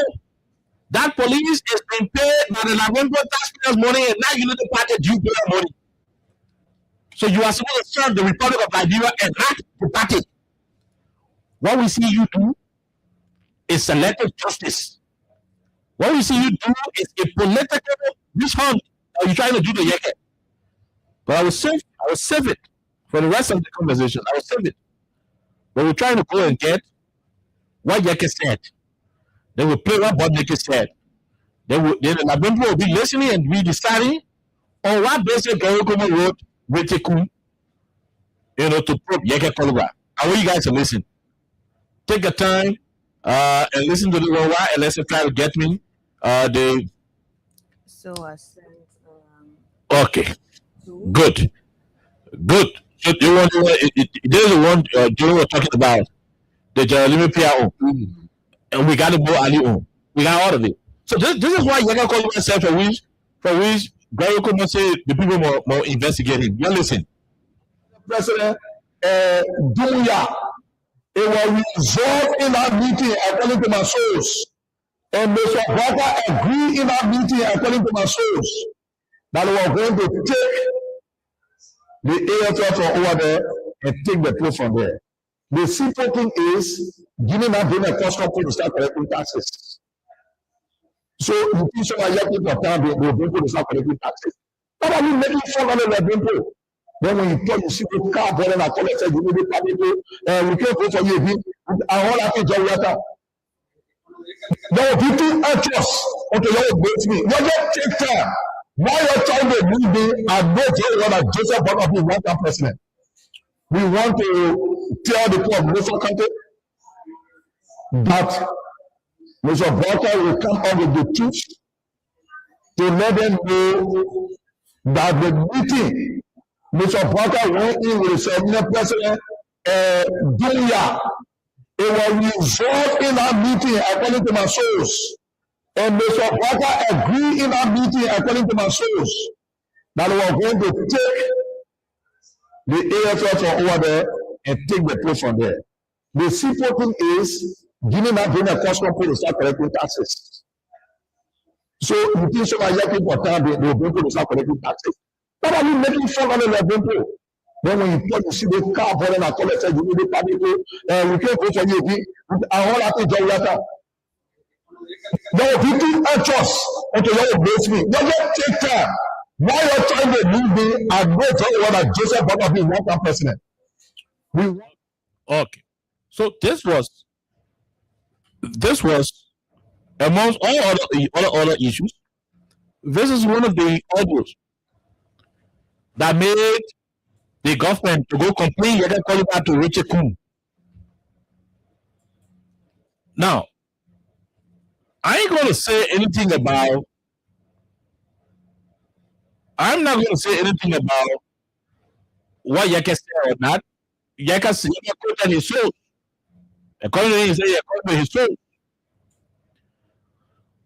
That police is being paid by the Liberia taxpayers' money and not United Party due money. So you are supposed to serve the Republic of Liberia and not the party. What we see you do is selective justice. What we see you do is a political witch hunt. Are you trying to do the Yeke? But I will save it for the rest of the conversation. I will save it. But we're trying to go and get what Yeke said. They will play what Bob Yeke said. Then the Labempo will be listening and be deciding on what basis Garikuma wrote with Teku, to probe Yeke Koluba. I want you guys to listen. Take the time and listen to the Rowa and let's try to get me So I sent. Okay. Good. So you want there's the one Joe was talking about the Jeremy PRO. And we got to go Ali on. We got all of it. So this is why you can call yourself for which Gary could say the people more investigating. You listen. President Dunya, it was resolved in our meeting according to my source. And Mr. Walker agreed in our meeting according to my source that we are going to take the AFL from over there and take the post from there. The simple thing is giving that being a cost company to start collecting taxes. So you think some young people are town, they will bring to start collecting taxes. Not only making fun of the people. Then when you talk, you see the car burning and collect, you need the people, we can't vote for you again. And all that is Jawata. There were people anxious. Okay, you will wait me. You just take time. While you're trying to move me, I know that Joseph Bonapi is one president. We want to tell the people of Mr. Country that Mr. Walker will come up with the truth to let them know that the meeting Mr. Walker went in with the Senate President Dunya. It was resolved in our meeting according to my source. And Mr. Walker agreed in our meeting according to my source that we are going to take the AFL from over there and take the post from there. The simple thing is giving that being a cost company to start collecting taxes. So you think some young people are town, they will bring to start collecting taxes. What are you making fun of the people? Then when you talk, you see the car burning and collect, you need the people, we can't vote for you again. And all that is Jawata. There are people anxious. Okay, you will bless me. You just take time. While you're trying to move me, I know very well that Joseph Bonapi is one president. Okay. So this was amongst all other issues. This is one of the audios that made the government to go complain Yeke Koluba to Richard Kum. Now, I ain't going to say anything about. I'm not going to say anything about what Yeke said or not. Yeke quoted his soul. According to him, he said he quoted his soul.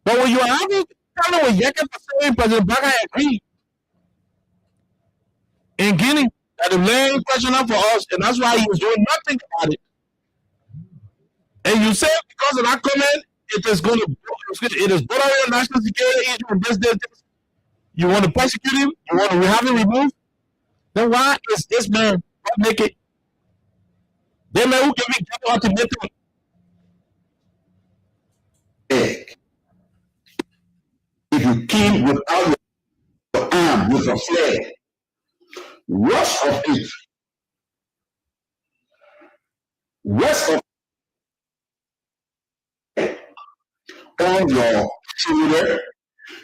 But when you are having kind of with Yeke saying President Baga agreed in Guinea that the land question up for us, and that's why he was doing nothing about it. And you say because of that comment, it is bordering national security issue and this. You want to persecute him? You want to have him removed? Then why is this man not naked? They man who can be get ultimatum. If you kill without your arm with a flare, rest of it. Rest of on your shoulder,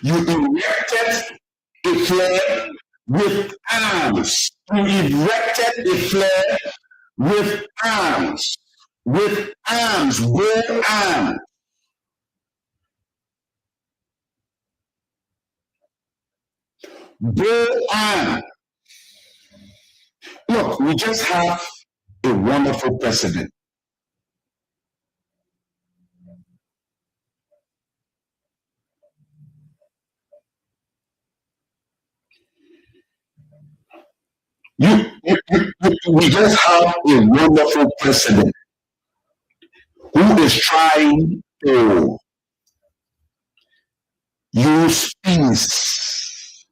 you erected a flare with arms. You erected a flare with arms. With arms, bare arms. Bare arms. Look, we just have a wonderful president. We just have a wonderful president who is trying to use peace.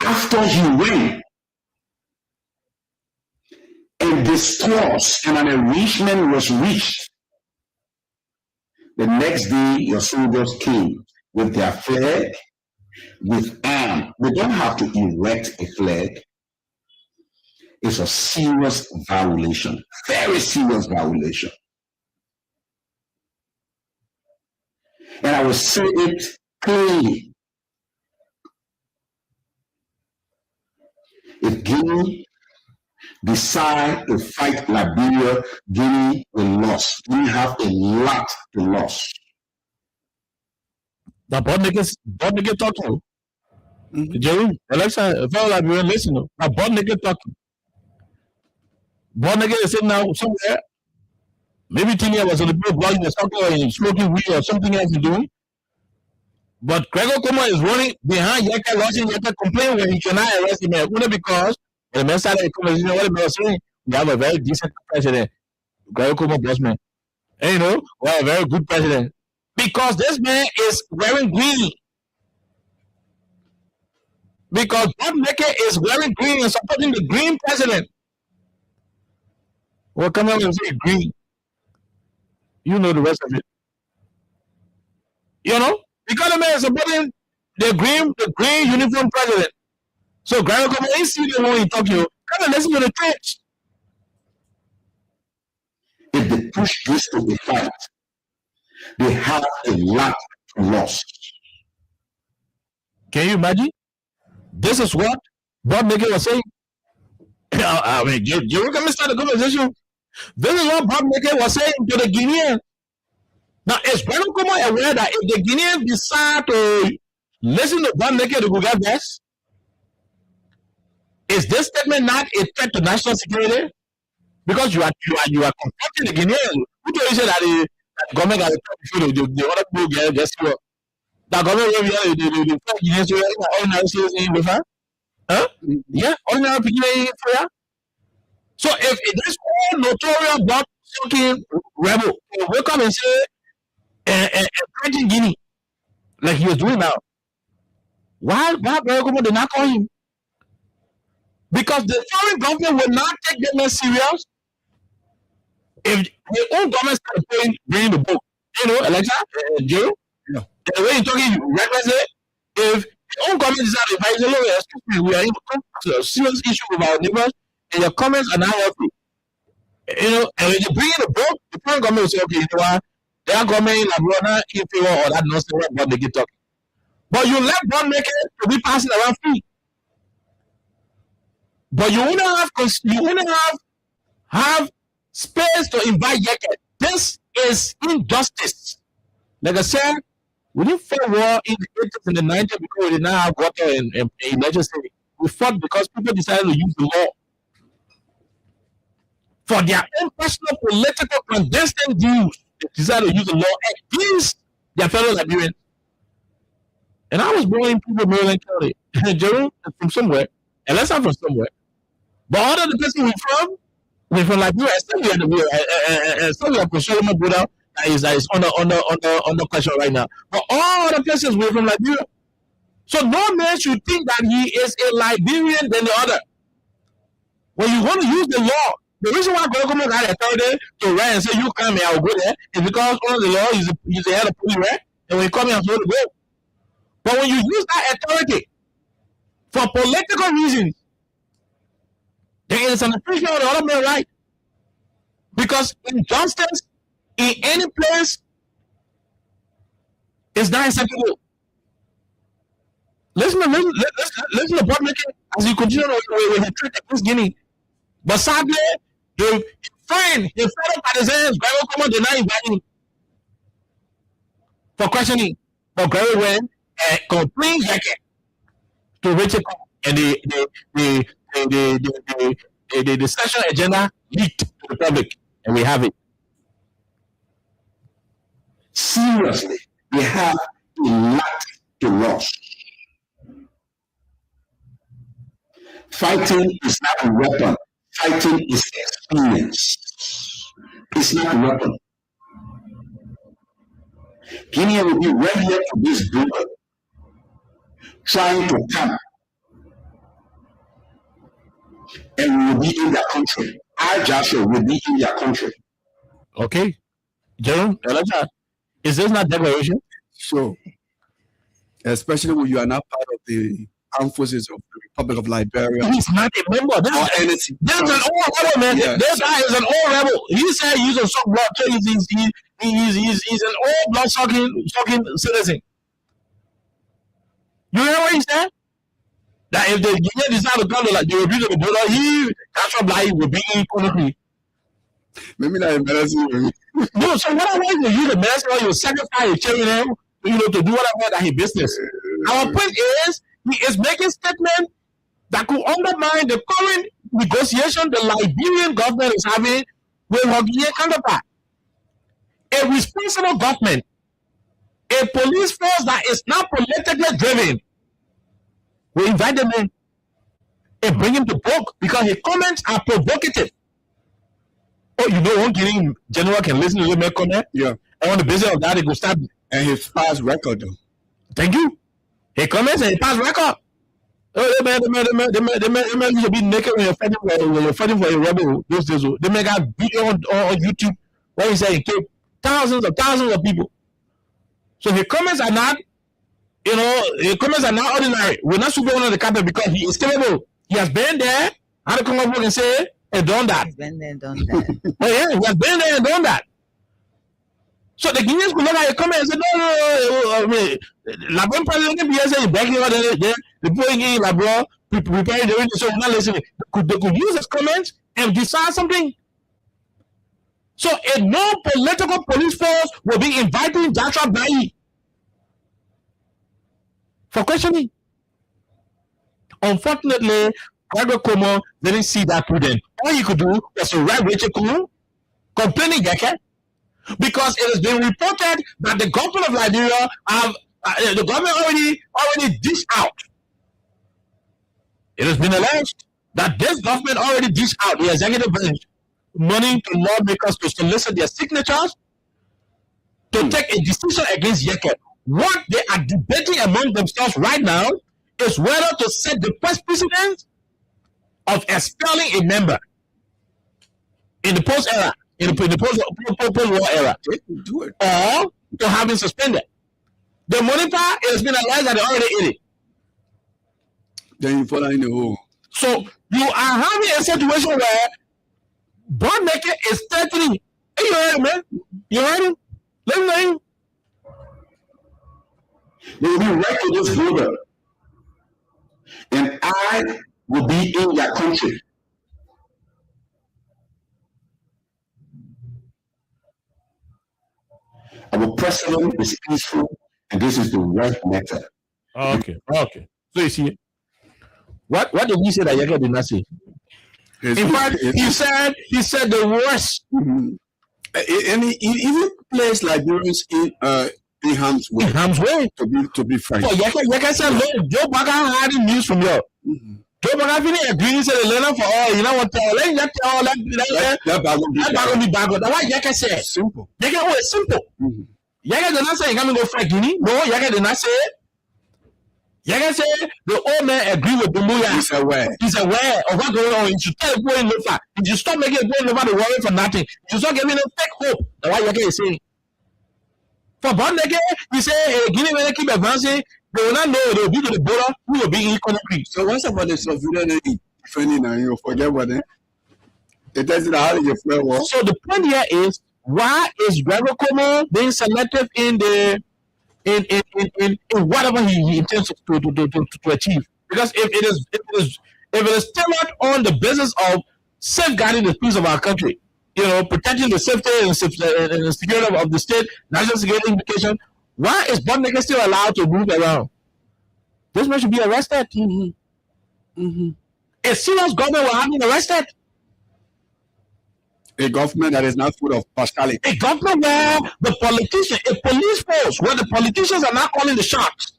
After he went and discourse and an arrangement was reached, the next day your soldiers came with their flag, with arms. They don't have to erect a flag. It's a serious violation, very serious violation. And I will say it clearly. If Guinea decide to fight Liberia, Guinea will lose. We have a lot to lose. The board niggas talking. Jerry, Alexa, if all Liberian listen, the board nigga talking. Board nigga is sitting now somewhere. Maybe Tinia was on the boat while he was talking or smoking weed or something else he's doing. But Gregor Kuma is running behind Yaka, watching Yaka complain when he cannot arrest him. Only because the man started a conversation, what they were saying, we have a very decent president, Gregor Kuma Bossman. And you know, we have a very good president. Because this man is wearing green. Because Bob Neke is wearing green and supporting the green president. Well, come on and say green. You know the rest of it. You know? Because the man is supporting the green uniform president. So Gregor Kuma ain't see the one in Tokyo. Come and listen to the text. If they push this to a fight, they have a lot to lose. Can you imagine? This is what Bob Neke was saying. I mean, you can start the conversation. This is what Bob Neke was saying to the Guineans. Now, is Gregor Kuma aware that if the Guineans decide to listen to Bob Neke, they will get this? Is this statement not a threat to national security? Because you are confronting the Guineans. Who told you that the government has a threat before the other people get what? The government will be the Guineans ordinary citizens in the huh? Yeah, ordinary people in the So if this whole notorious blood sucking rebel will come and say threaten Guinea like he was doing now, why Gregor Kuma did not call him? Because the foreign government will not take them as serious if the own government started bringing the book. You know, Alexa, Joe, the way you're talking recklessly, if the own government decided, if I say, look, excuse me, we are in a serious issue with our neighbors, and your comments are not helpful. You know, and when you bring in the book, the foreign government will say, okay, you know what, their government in Labrador in favor of that nonsense what they get talking. But you let Bob Neke to be passing around free. But you wouldn't have space to invite Yeke. This is injustice. Like I said, we didn't fight war in the 80s and the 90s because we did not have water in legislature. We fought because people decided to use the law for their own personal political clandestine views. They decided to use the law against their fellow Liberians. And I was born in People, Maryland County. Jerome is from somewhere, unless I'm from somewhere. But all of the places we're from Liberia, still we have Solomon Buddha that is under question right now. But all the places we're from Liberia. So no man should think that he is a Liberian than the other. When you want to use the law, the reason why Gregor Kuma had authority to write and say you come here, I will go there, is because under the law he's the head of police, right? And when you come here, I'm supposed to go. But when you use that authority for political reasons, then it is an infringement of the other man's right. Because injustice in any place is not acceptable. Listen to Bob Neke as he continues with his treat against Guinea. But sadly, his fellow partisans, Gregor Kuma, did not invite him for questioning. But Gregor went and complained to Richard and the session agenda leaked to the public, and we have it. Seriously, we have a lot to lose. Fighting is not a weapon. Fighting is experience. It's not a weapon. Guinea will be right here to this border, trying to come, and we will be in their country. I, Joshua, will be in their country. Okay, Jerome, Elijah, is this not declaration? So, especially when you are not part of the armed forces of the Republic of Liberia. He's not a member. There's an old rebel, man. Yeah. This guy is an old rebel. He said he's a suck blood. He's an old blood sucking citizen. You hear what he said? That if the Guinea decide to come to like the Republic of the border, that's what will be in country. Maybe not embarrassing. No, so what I want to use the mess or you sacrifice your children, to do whatever that his business. Our point is, he is making statements that could undermine the current negotiation the Liberian government is having with her Guinean counterpart. A responsible government, a police force that is not politically driven, we invite them in and bring him to book because his comments are provocative. Oh, one Guinean general can listen to the comment? Yeah. And on the basis of that, they go start. And his past record, though. Thank you. He comments and he pass record. Oh, the man used to be naked when you're fighting for a rebel those days. They make a video on YouTube where he said he killed thousands of people. So his comments are not, ordinary. We're not super under the carpet because he is capable. He has been there, had to come up and say, and done that. He's been there and done that. Oh yeah, he has been there and done that. So the Guineans could look at your comment and say, no, la bonne president can be saying, backing out the putting in la bro, preparing the window, so we're not listening. They could use his comments and decide something. So a non-political police force will be inviting Joshua Bayi for questioning. Unfortunately, Gregor Como didn't see that prudent. All he could do was to write Rachel Kumu, complaining Yeke, because it has been reported that the government of Liberia the government already dished out. It has been alleged that this government already dished out the executive branch money to lawmakers to solicit their signatures to take a decision against Yeke. What they are debating among themselves right now is whether to set the first precedent of expelling a member in the post-era. In the post-war era, do it. Or to have been suspended. The money part, it has been alleged that they already ate it. Then you fall in the hole. So you are having a situation where Bondmaker is threatening. Hey, you heard him, man? You heard him? Let me know him. They will be right to this border, and I will be in their country. Our president is peaceful, and this is the right method. Okay. So you see, what did he say that Yeke did not say? In fact, he said the worst. Mm-hmm. And he even placed Liberians in harm's way. In harm's way. To be frank. So Yeke said, look, Joe Baga had news from you. Mm-hmm. Joe Baga finished agreeing, he said, the learner for all, you know what, that bag will be back. That's why Yeke said. Simple. Yeke, it's simple. Mm-hmm. Yeke did not say, you're going to go fight Guinea. No, Yeke did not say it. Yeke said, the old man agreed with Dumbuya. He's aware of what's going on. You should tell going over. You should stop making it going over the worry for nothing. You should stop giving them fake hope. That's what Yeke is saying. For Bondmaker, he said, Guinea will keep advancing. They will not know they will be to the border who will be in country. So what's about the civilian defending and you forget what it doesn't how you feel. So the point here is, why is Gregor Como being selective in whatever he intends to achieve? Because if it is tailored on the basis of safeguarding the peace of our country, protecting the safety and security of the state, national security implication, why is Bondmaker still allowed to move around? This man should be arrested. Mm-hmm. Mm-hmm. A serious government will have him arrested. A government that is not full of partiality. A government where the politician, a police force where the politicians are not calling the shots.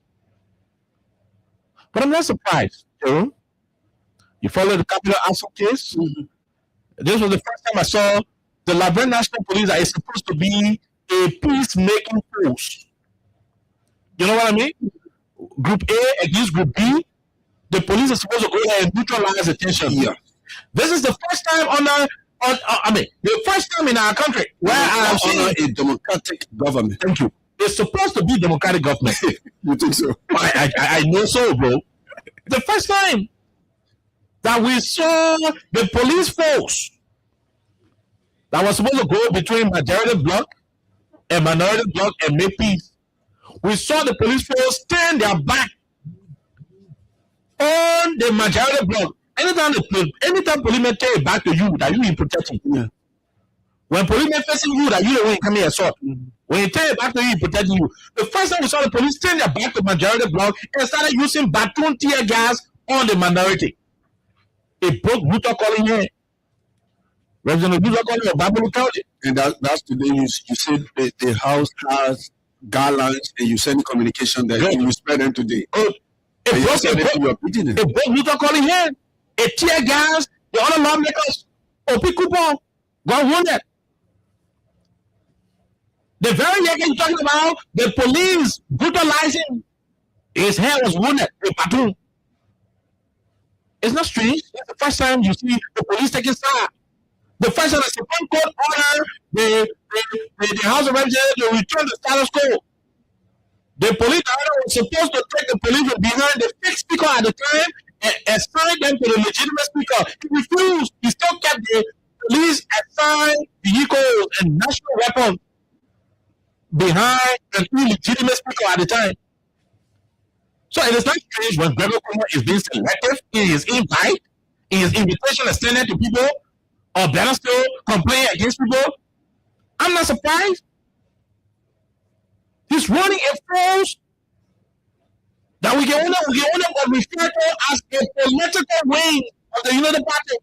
But I'm not surprised, Jerome. You follow the Capital Assault case? This was the first time I saw the Liberian National Police that is supposed to be a peacemaking force. You know what I mean? Group A against Group B. The police are supposed to go there and neutralize the tension. Yeah. This is the first time the first time in our country where I am seeing a democratic government. Thank you. It's supposed to be democratic government. You think so? I know so, bro. The first time that we saw the police force that was supposed to go between majority bloc and minority bloc and make peace, we saw the police force turn their back on the majority bloc. Anytime policemen turn it back to you, that you in protection. Yeah. When policemen facing you, that you don't want to come here assault. When you turn it back to you, protecting you. The first time we saw the police turn their back to majority bloc and started using baton tear gas on the minority. It broke Luther calling here. Representative Luther calling of Babylon County. And that's today you said the house has guidelines and you send communication that you spread them today. It broke Luther calling here. It tear gas. The other lawmakers, Opi Cooper, got wounded. The very year you're talking about, the police brutalizing, his hair was wounded, a platoon. It's not strange. It's the first time you see the police taking side. The first time the Supreme Court ordered the House of Representatives to return the status quo. The police was supposed to take the police from behind the fixed speaker at the time and assign them to the legitimate speaker. He refused. He still kept the police assigned vehicles and national weapons behind an illegitimate speaker at the time. So it is not strange when Gregory Kumo is being selective in his invite, in his invitation extended to people, or better still, complaining against people. I'm not surprised. He's running a force that we can only refer to as a political wing of the United Party.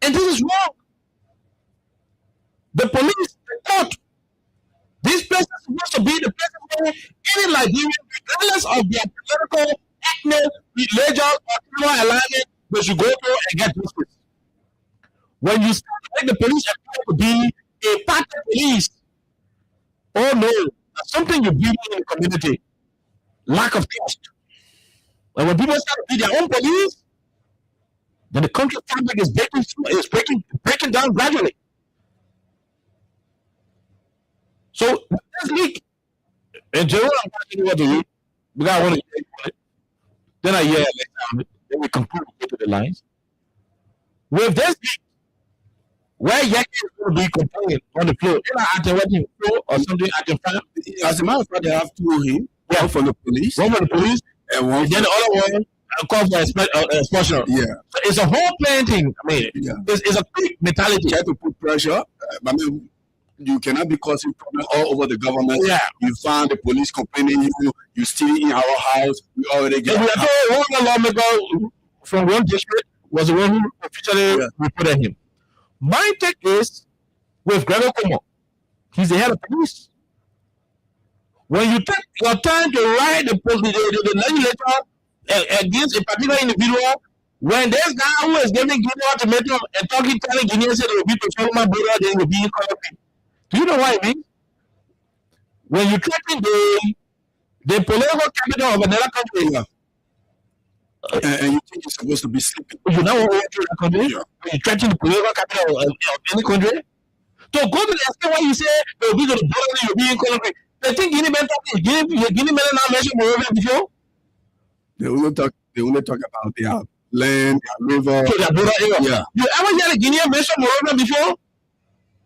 And this is wrong. The police thought this place is supposed to be the place where any Liberian, regardless of their political, ethnic, religious, or criminal alignment, they should go through and get justice. When you start to make the police appear to be a party police, oh no, that's something you're building in the community. Lack of trust. And when people start to be their own police, then the country fabric is breaking down gradually. So this week, and Jerome, I'm talking about the week, because I want to get it. Then I hear then we conclude to the lines. With this week, where Yaki is going to be complaining on the floor, at the wedding floor or something I can find. As a matter of fact, they have two of him. One from the police. One from the police, and then the other one called for expulsion. Yeah. So it's a whole playing thing. I mean, it's a quick mentality. Try to put pressure. I mean, you cannot be causing problems all over the government. Yeah. You find the police complaining you still in our house. We already get. One lawmaker from one district was the one who officially reported him. My take is with Gregory Kumo. He's the head of police. When you take your time to write the legislature against a particular individual, when this guy who is giving Guinea ultimatum and telling Guineans that they will be patrolling my border, they will be in country. Do you know what I mean? When you threaten the political capital of another country, and you think you're supposed to be sleeping. You know what we're doing in the country? Yeah. When you threaten the political capital of any country, to go to the extent where you say they will be to the border, you'll be in country. They think Guinea men now mention Morovia before? They only talk about their land, their river. So their border area. Yeah. You ever hear the Guinean mention Morovia before?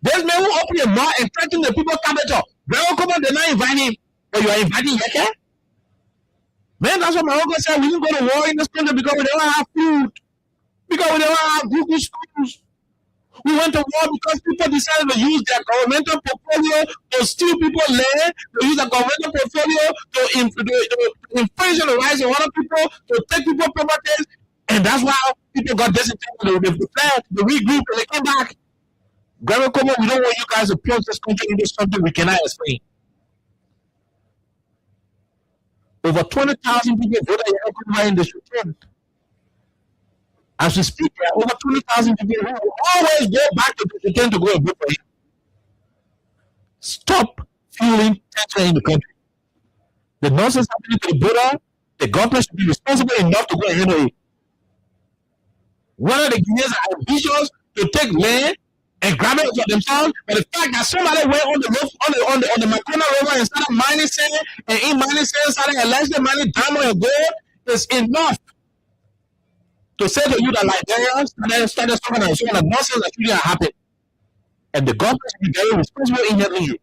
There's men who open their mouth and threaten the people capital. Morocco, they're not inviting him, but you are inviting Yeke? Man, that's what Morocco said. We didn't go to war in this country because we don't have food. Because we don't have good schools. We went to war because people decided to use their governmental portfolio to steal people's land, to use their governmental portfolio to infringe on the rights of other people, to take people's properties, and that's why people got disentangled. They fled, they regrouped, and they came back. Gregory Kumo, we don't want you guys to plunge this country into something we cannot explain. Over 20,000 people voted in the Supreme. As we speak, there are over 20,000 people who will always go back to the Supreme to go and vote for him. Stop fueling tension in the country. The nonsense happening to the border, the government should be responsible enough to go and handle it. Whether the Guineans are ambitious to take land and grab it for themselves, but the fact that somebody went on the Makona River and started mining sand, and in mining sand started allegedly mining diamond and gold is enough to say to you that Liberians started talking and showing that nonsense that really happened. And the government should be very responsible in handling you.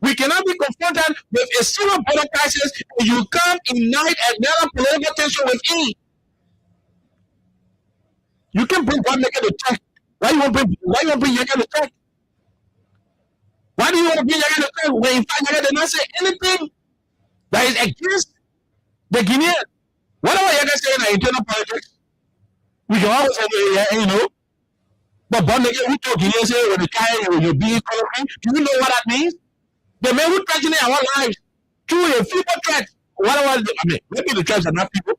We cannot be confronted with a serious border crisis and you can't ignite another political tension within. You can bring one nigga to check. Why you want to bring Yaga to check? Why do you want to bring Yaga to check when in fact Yaga did not say anything that is against the Guinean? Whatever Yaga say in our internal politics, we can always say, but one nigga who told Guinean say when the guy when you be economy, do you know what that means? The men who threaten our lives through a feeble threat. Whatever, maybe the threats are not people.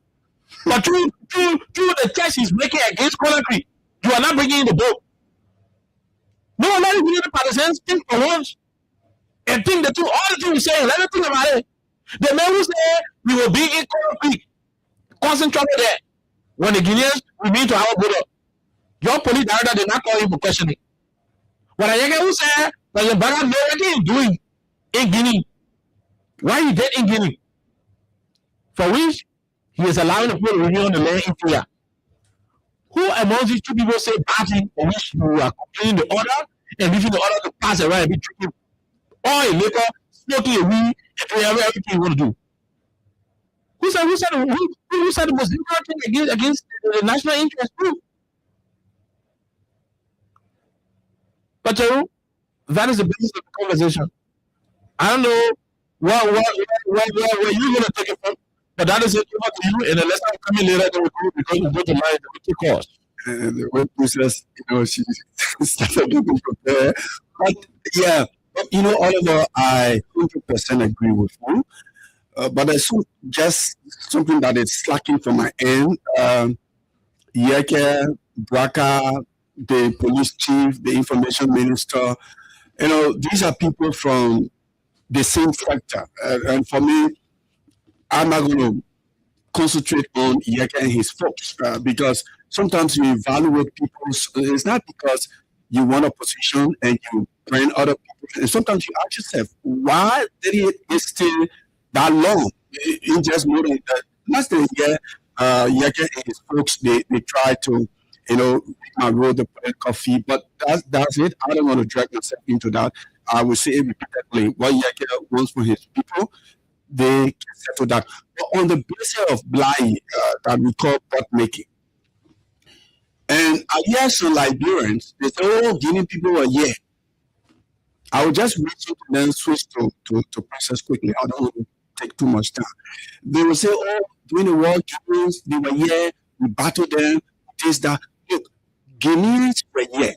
But through the test he's making against Conakry, you are not bringing in the boat. No, not even the partisans think for once and think the truth. All the things we're saying, let me think about it. The men who say we will be in Conakry, causing trouble there. When the Guineans we mean to our border, your police director did not call him for questioning. When I who say that your brother know what he is doing in Guinea, why he dead in Guinea? For which he is allowing the people to remain on the land in fear. Who among these two people say bad thing for which you are complaining the order and leaving the order to pass around and be drinking oil, liquor, smoking a weed, and doing everything you want to do? Who said the most important thing against the national interest too? But that is the basis of the conversation. I don't know where you're going to take it from. But that is it over to you, and the lesson coming later that we go because we go to line that we take course. And the web process, she started looking from there. But yeah, Oliver, I 100% agree with you. But there's just something that is slacking from my end. Yeke, Braka, the police chief, the information minister, these are people from the same sector. And for me, I'm not going to concentrate on Yeke and his folks because sometimes you evaluate people. It's not because you want a position and you bring other people. And sometimes you ask yourself, why did he stay that long? In just more than that. Last year, Yeke and his folks, they try to, roll the political fee. But that's it. I don't want to drag myself into that. I will say it repeatedly. What Yeke wants for his people, they can settle that. But on the basis of Blai, that we call pot making. And I hear some Liberians, they say, Guinea people were here. I will just reach into then switch to process quickly. I don't want to take too much time. They will say, during the war, Guineans, they were here, we battled them, this, that. Look, Guineans were here.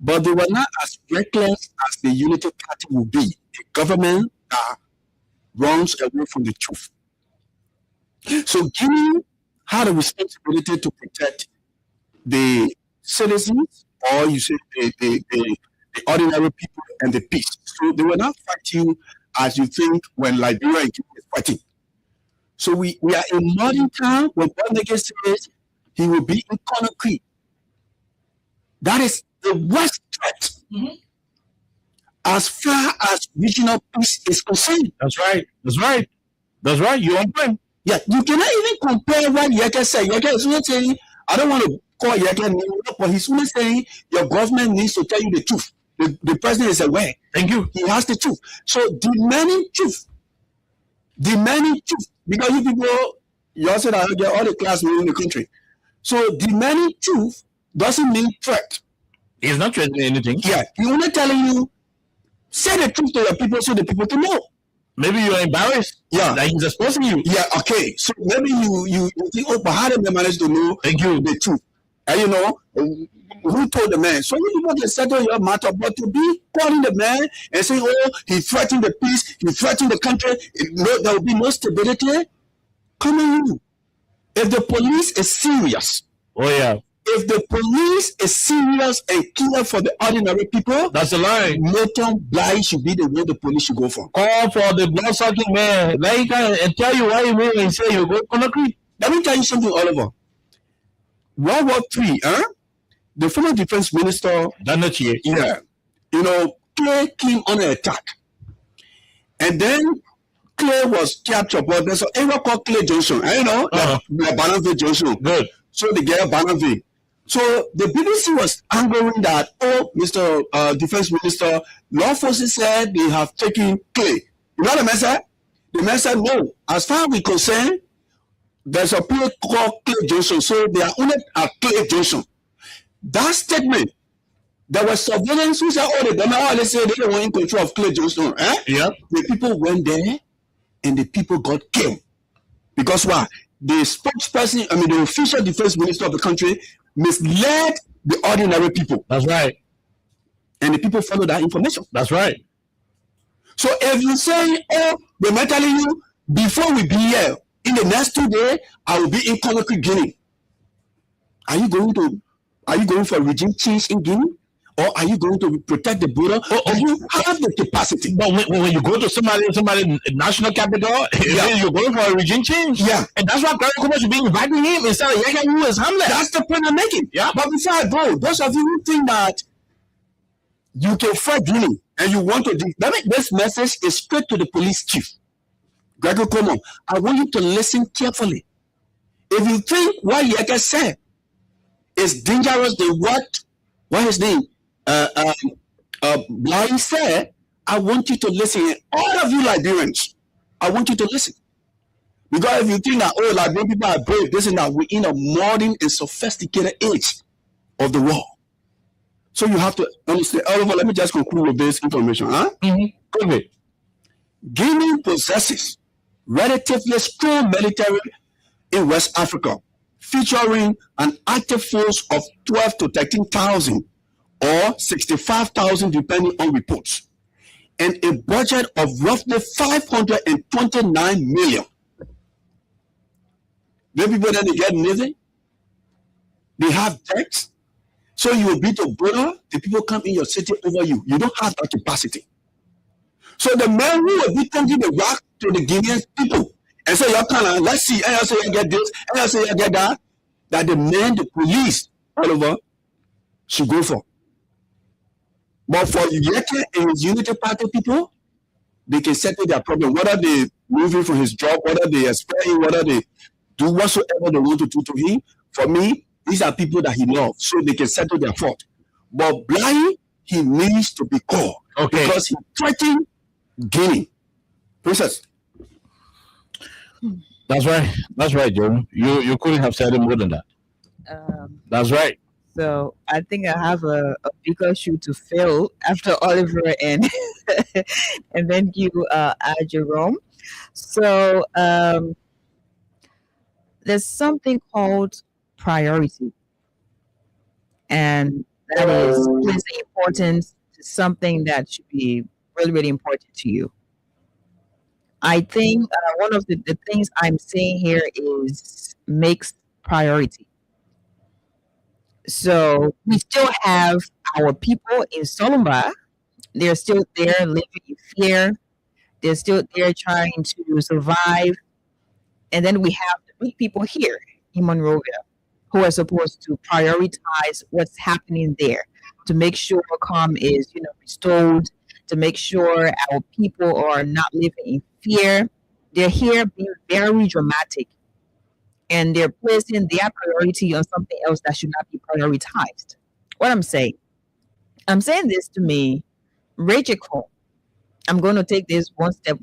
But they were not as reckless as the Unity Party will be. A government that runs away from the truth. So Guinea had a responsibility to protect the citizens, or you say the ordinary people and the peace. So they were not fighting as you think when Liberia and Guinea is fighting. So we are in modern time when Bonege says he will be in Conakry. That is the worst threat. Mm-hmm. As far as regional peace is concerned. That's right. You're on point. Yeah, you cannot even compare what Yeke said. Yeke is only saying, I don't want to call Yeke, but he's only saying your government needs to tell you the truth. The president is aware. Thank you. He has the truth. So demanding truth. Because you people, you also get all the class in the country. So demanding truth doesn't mean threat. He's not threatening anything. Yeah, he's only telling you, say the truth to your people so the people can know. Maybe you're embarrassed. Yeah. That he's exposing you. Yeah, okay. So maybe you think, but how did they manage to know Thank you. the truth? And who told the man? So you people can settle your matter, but to be calling the man and saying, oh, he threatened the peace, he threatened the country, there will be no stability. Come on, you. If the police is serious, if the police is serious and care for the ordinary people, That's a lie. Nathan Bly should be the one the police should go for. Call for the blood sucking man. Then he can tell you why he will and say you go Conakry. Let me tell you something, Oliver. World War III, the former defense minister, Clay came on an attack. And then Clay was captured, but there's an area called Clay Junction. Like Bannerville Junction. Good. So they get Bannerville. So the BBC was angering that, Mr. Defense Minister, law forces said they have taken Clay. You know what the man said? The man said, no, as far as we're concerned, there's a place called Clay Junction. So they are only at Clay Junction. That statement, there was surveillance who said, they say they don't want in control of Clay Junction. Yeah. The people went there and the people got killed. Because why? The spokesperson, the official defense minister of the country misled the ordinary people. That's right. And the people followed that information. That's right. So if you say, we're telling you, before we be here, in the next 2 days, I will be in Conakry, Guinea. Are you going for regime change in Guinea? Or are you going to protect the border? Or you have the capacity? But when you go to somebody national capital, you're going for a regime change. Yeah. And that's why Kwame Nkrumah should be inviting him instead of Yahya Who is Hamlet. That's the point I'm making. Yeah. But before I go, those of you who think that you can fight Guinea and you want to this message is straight to the police chief. Gregory Cuomo, I want you to listen carefully. If you think what Yeke said is dangerous than what his name Bly said, I want you to listen. All of you Liberians, I want you to listen. Because if you think that Liberian people are brave, this and that, we're in a modern and sophisticated age of the world. So you have to understand. Oliver, let me just conclude with this information. Mm-hmm. Guinea possesses relatively strong military in West Africa, featuring an active force of 12 to 13,000 or 65,000 depending on reports, and a budget of roughly 529 million. The people that they get nothing, they have debts, so you will beat the border, the people come in your city over you. You don't have that capacity. So the man who will be taking the rock to the Guinean people and say, let's see, and I say you get this, and I say you get that, that the man, the police, all over, should go for. But for Yeke and his Unity Party people, they can settle their problem, whether they move him from his job, whether they expel him, whether they do whatsoever they want to do to him. For me, these are people that he loves, so they can settle their fault. But Bly, he needs to be called because he threatened Guinea. Princess. That's right, Joe. You couldn't have said it more than that. That's right. So I think I have a bigger shoe to fill after Oliver and and then you, Jerome. So there's something called priority, and that is placing importance to something that should be really, really important to you. I think one of the things I'm saying here is makes priority. So we still have our people in Solomba. They're still there living in fear. They're still there trying to survive. And then we have the big people here in Monrovia who are supposed to prioritize what's happening there to make sure calm is, restored, to make sure our people are not living in fear. They're here being very dramatic, and they're placing their priority on something else that should not be prioritized. What I'm saying this to me, Rachel Cole. I'm going to take this one step.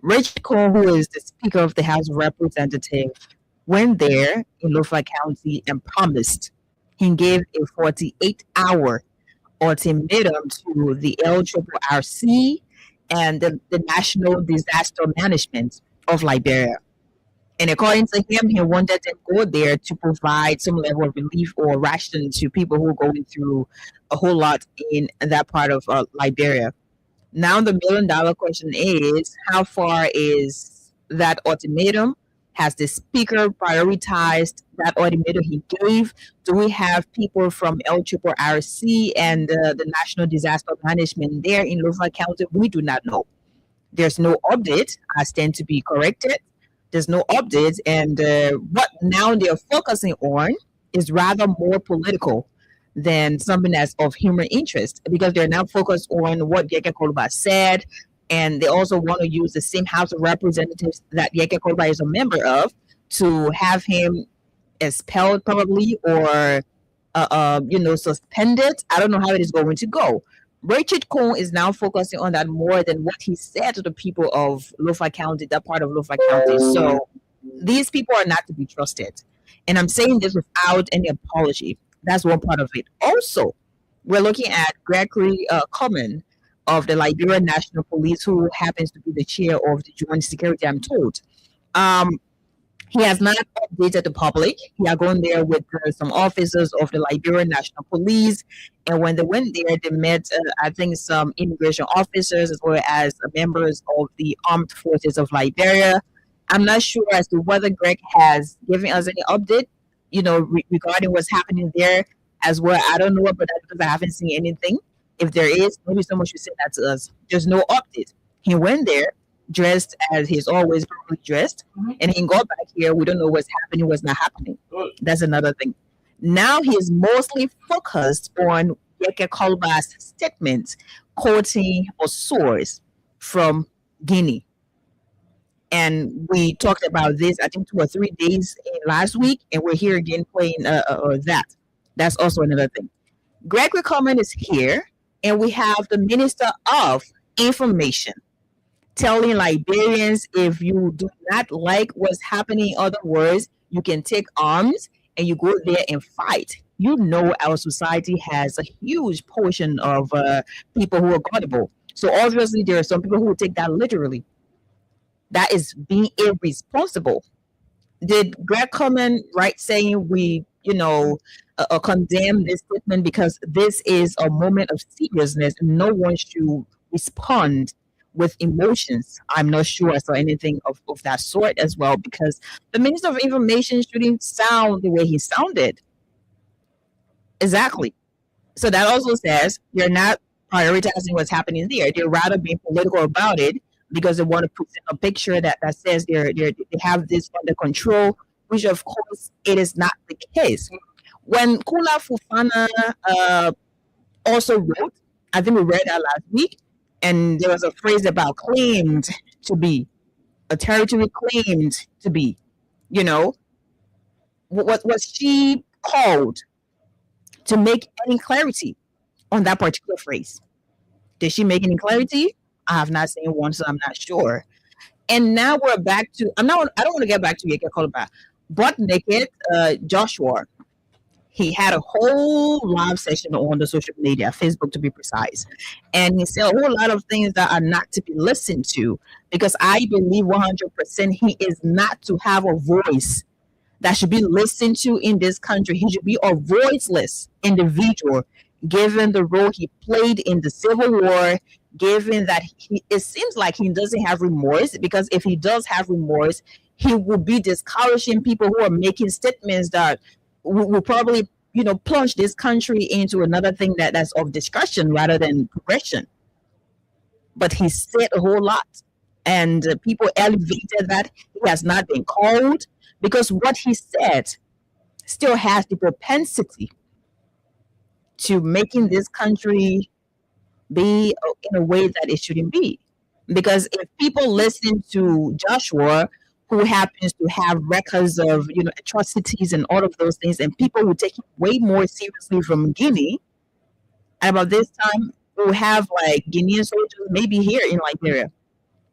Rachel Cole, who is the Speaker of the House of Representatives, went there in Lofa County and promised. He gave a 48-hour ultimatum to the LRRC and the National Disaster Management of Liberia. And according to him, he wanted to go there to provide some level of relief or ration to people who are going through a whole lot in that part of Liberia. Now, the $1 million question is, how far is that ultimatum? Has the speaker prioritized that ultimatum he gave? Do we have people from LRRC and the National Disaster Management there in Lofa County? We do not know. There's no update. I stand to be corrected. There's no updates, and what now they're focusing on is rather more political than something that's of human interest, because they're now focused on what Yeke Koluba said, and they also want to use the same House of Representatives that Yeke Koluba is a member of to have him expelled probably, or suspended. I don't know how it is going to go. Richard Cohn is now focusing on that more than what he said to the people of Lofa County, that part of Lofa County. So these people are not to be trusted. And I'm saying this without any apology. That's one part of it. Also, we're looking at Gregory Common of the Liberia National Police, who happens to be the chair of the Joint Security, I'm told. He has not updated the public. He are going there with some officers of the Liberian National Police. And when they went there, they met, I think, some immigration officers as well as members of the armed forces of Liberia. I'm not sure as to whether Greg has given us any update, regarding what's happening there as well. I don't know about that because I haven't seen anything. If there is, maybe someone should say that to us. There's no update. He went there dressed as he's always probably dressed, and he got back here. We don't know what's happening, what's not happening. That's another thing. Now he is mostly focused on Yeke Koluba's statement, quoting a source from Guinea. And we talked about this, I think, 2 or 3 days last week, and we're here again playing that. That's also another thing. Gregory Common is here, and we have the Minister of Information telling Liberians, if you do not like what's happening, in other words, you can take arms and you go there and fight. Our society has a huge portion of people who are gullible. So obviously there are some people who will take that literally. That is being irresponsible. Did Greg Common right saying we, condemn this statement because this is a moment of seriousness? No one should respond with emotions. I'm not sure I saw anything of that sort as well, because the Minister of Information shouldn't sound the way he sounded. Exactly. So that also says you're not prioritizing what's happening there. They're rather being political about it because they want to put in a picture that says they have this under control, which of course it is not the case. When Kula Fufana also wrote, I think we read that last week, and there was a phrase about claimed to be, a territory claimed to be, what was she called to make any clarity on that particular phrase? Did she make any clarity? I have not seen one, so I'm not sure. And now we're back to, I don't want to get back to Yeke Koluba, but naked Joshua. He had a whole live session on the social media, Facebook to be precise. And he said a whole lot of things that are not to be listened to, because I believe 100% he is not to have a voice that should be listened to in this country. He should be a voiceless individual, given the role he played in the Civil War, given that it seems like he doesn't have remorse, because if he does have remorse, he will be discouraging people who are making statements that will probably, plunge this country into another thing that's of discussion rather than progression. But he said a whole lot, and people elevated that. He has not been called, because what he said still has the propensity to making this country be in a way that it shouldn't be. Because if people listen to Joshua, who happens to have records of, atrocities and all of those things, and people will take it way more seriously from Guinea, and about this time, we'll have like Guinean soldiers maybe here in Liberia.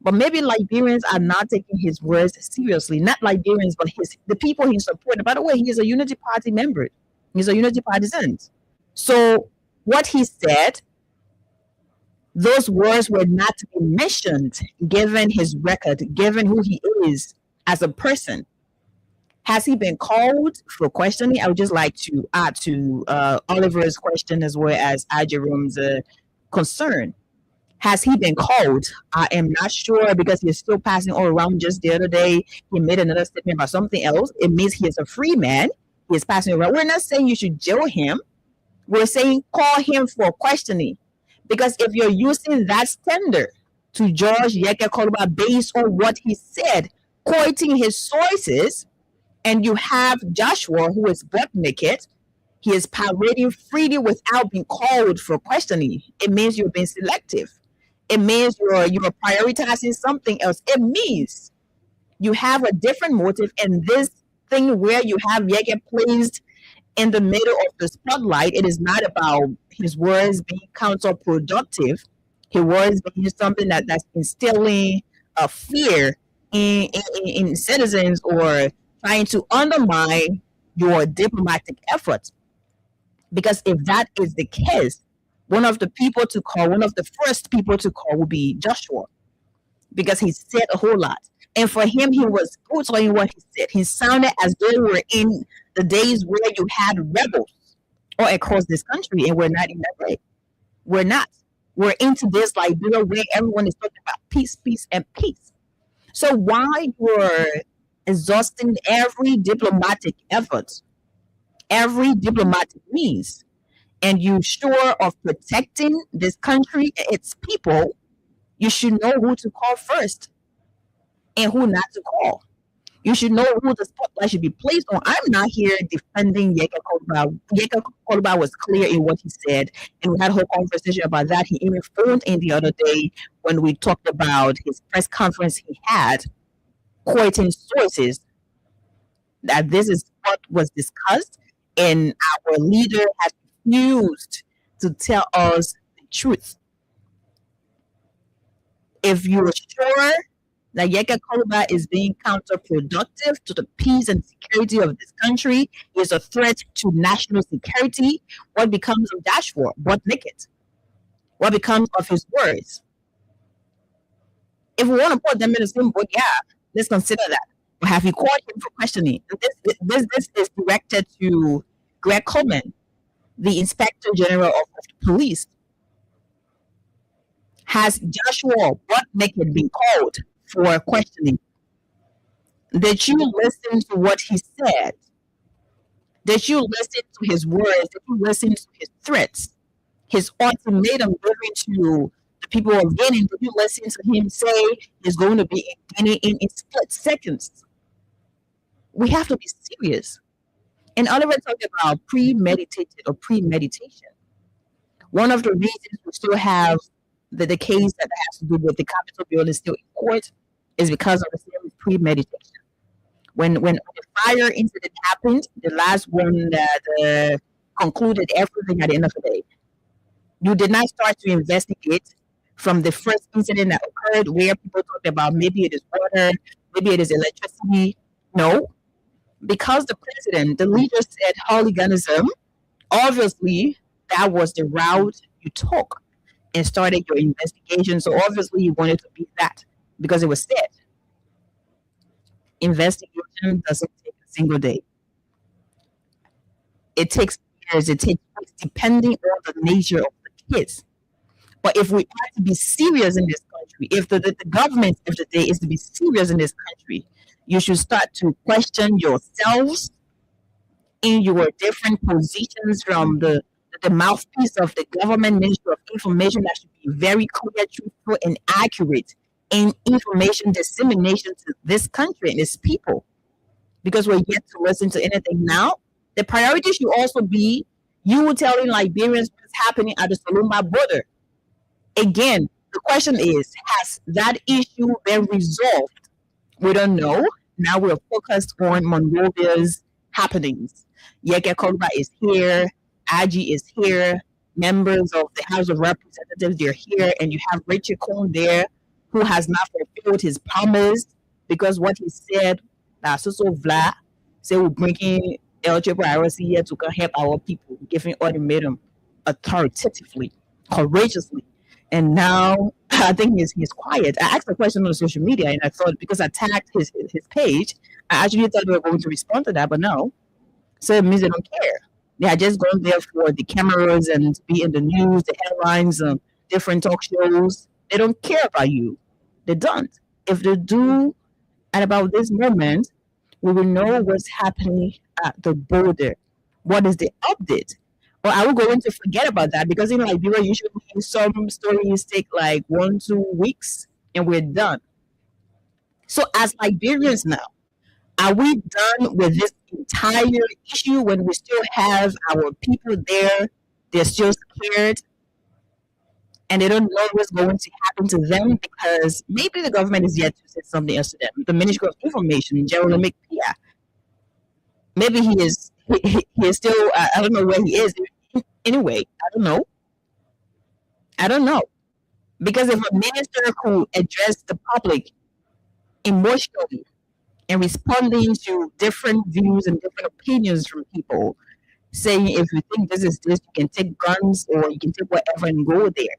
But maybe Liberians are not taking his words seriously. Not Liberians, but the people he supported. By the way, he is a Unity Party member. He's a Unity partisan. So what he said, those words were not to be mentioned, given his record, given who he is as a person. Has he been called for questioning? I would just like to add to Oliver's question as well as Jerome's concern. Has he been called? I am not sure because he's still passing all around. Just the other day, he made another statement about something else. It means he is a free man. He is passing around. We're not saying you should jail him. We're saying call him for questioning. Because if you're using that standard to judge Yeke Koluba based on what he said, quoting his sources, and you have Joshua who is butt naked, he is parading freely without being called for questioning. It means you're being selective. It means you're prioritizing something else. It means you have a different motive, and this thing where you have Yeke placed in the middle of the spotlight, it is not about his words being counterproductive. His words being something that's instilling a fear in citizens or trying to undermine your diplomatic efforts. Because if that is the case, one of the first people to call would be Joshua, because he said a whole lot. And for him, he was good in what he said. He sounded as though we were in the days where you had rebels all across this country, and we're not in that way. We're not. We're into this Liberia where everyone is talking about peace, peace, and peace. So why you're exhausting every diplomatic effort, every diplomatic means, and you're sure of protecting this country and its people, you should know who to call first and who not to call. You should know who the spotlight should be placed on. I'm not here defending Yeke Koluba. Yeke Koluba was clear in what he said, and we had a whole conversation about that. He even phoned in the other day when we talked about his press conference he had, quoting sources that this is what was discussed, and our leader has refused to tell us the truth. If you're sure that Yeke Koluba is being counterproductive to the peace and security of this country, is a threat to national security, what becomes of Joshua? What naked? What becomes of his words? If we want to put them in the same boat, yeah, let's consider that. But have you called him for questioning? This is directed to Greg Coleman, the Inspector General of the Police. Has Joshua Butt Naked been called for questioning? Did you listen to what he said? Did you listen to his words? Did you listen to his threats? His ultimatum given to the people of Guinea? Did you listen to him say he's going to be in Guinea in split seconds? We have to be serious. And Oliver talked about premeditated or premeditation. One of the reasons we still have the case that has to do with the Capitol building still in court is because of the same premeditation. When the fire incident happened, the last one that concluded everything at the end of the day, you did not start to investigate from the first incident that occurred where people talked about maybe it is water, maybe it is electricity. No, because the president, the leader said hooliganism, obviously that was the route you took and started your investigation. So obviously you wanted to beat that because it was said. Investigation doesn't take a single day. It takes years, it takes weeks, depending on the nature of the case. But if we are to be serious in this country, if the government of the day is to be serious in this country, you should start to question yourselves in your different positions from the mouthpiece of the government Ministry of Information that should be very clear, truthful, and accurate in information dissemination to this country and its people. Because we're yet to listen to anything now. The priority should also be you telling Liberians what's happening at the Salumba border. Again, the question is, has that issue been resolved? We don't know. Now we're focused on Monrovia's happenings. Yeke Koluba is here. Aji is here. Members of the House of Representatives, they're here. And you have Richard Cohn there, who has not fulfilled his promise because what he said, that Soso Vla said we're bringing El Chapo IRC here to help our people, giving ultimatum authoritatively, courageously. And now I think he's quiet. I asked a question on social media, and I thought because I tagged his page, I actually thought they were going to respond to that, but no. So it means they don't care. They had just gone there for the cameras and to be in the news, the headlines, different talk shows. They don't care about you. They don't. If they do, at about this moment, we will know what's happening at the border. What is the update? Or are we going to forget about that? Because in Liberia, usually some stories take like 1-2 weeks and we're done. So as Liberians now, are we done with this entire issue when we still have our people there? They're still scared and they don't know what's going to happen to them because maybe the government is yet to say something else to them. The Ministry of Information, Gerald McPia, maybe he is still, I don't know where he is. Anyway, I don't know. Because if a minister could address the public emotionally and responding to different views and different opinions from people, saying if you think this is this, you can take guns or you can take whatever and go there.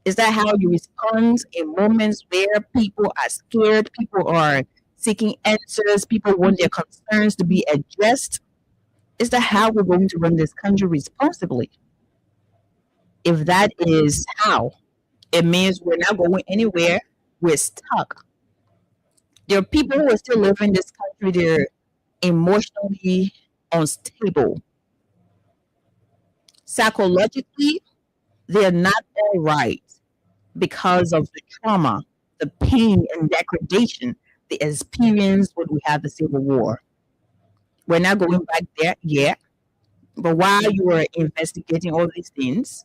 Is that how you respond in moments where people are scared, people are seeking answers, people want their concerns to be addressed? Is that how we're going to run this country responsibly? If that is how, it means we're not going anywhere. We're stuck. There are people who are still living in this country. They're emotionally unstable. Psychologically, they're not all right because of the trauma, the pain and degradation they experienced when we had the Civil War. We're not going back there yet. But while you are investigating all these things,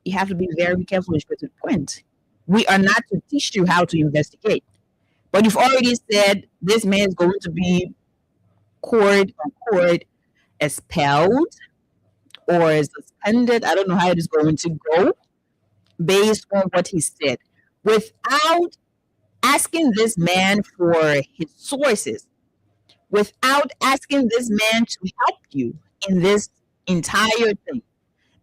you have to be very careful to the point. We are not to teach you how to investigate. But you've already said this man is going to be court expelled or suspended. I don't know how it is going to go based on what he said. Without asking this man for his sources, without asking this man to help you in this entire thing.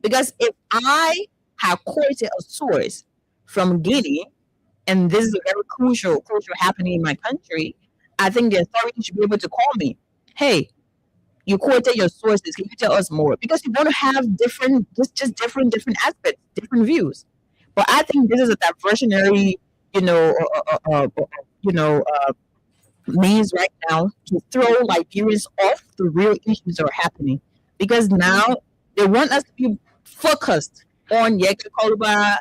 Because if I have quoted a source from Guinea, and this is a very crucial happening in my country, I think the authorities should be able to call me. Hey, you quoted your sources. Can you tell us more? Because you want to have different aspects, different views. But I think this is a diversionary, means right now to throw Liberians off the real issues that are happening. Because now they want us to be focused on Yeke Koluba,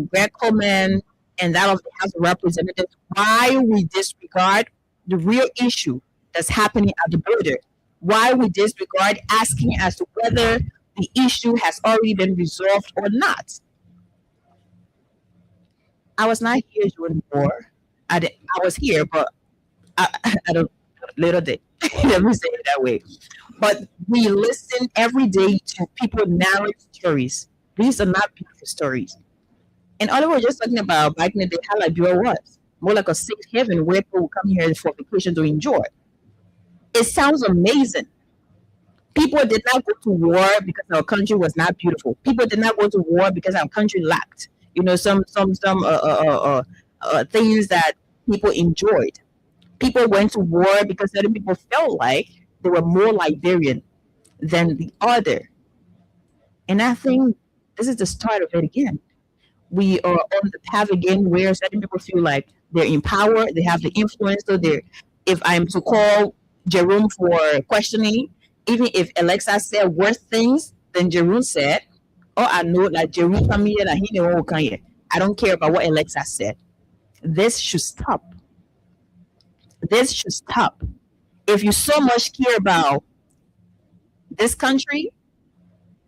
Greg Coleman, and that of the House of Representatives. Why we disregard the real issue that's happening at the border? Why we disregard asking as to whether the issue has already been resolved or not? I was not here during the war. I was here, but I don't little day. Let me say it that way. But we listen every day to people narrate stories. These are not beautiful stories. And all we were just talking about back in the day how Liberia was. More like a safe haven where people would come here for vacation to enjoy. It sounds amazing. People did not go to war because our country was not beautiful. People did not go to war because our country lacked, some things that people enjoyed. People went to war because certain people felt like they were more Liberian than the other. And I think this is the start of it again. We are on the path again where certain people feel like they're in power, they have the influence. So if I'm to call Jerome for questioning, even if Alexa said worse things than Jerome said, I know like Jerome come here that he know I don't care about what Alexa said. This should stop. This should stop. If you so much care about this country,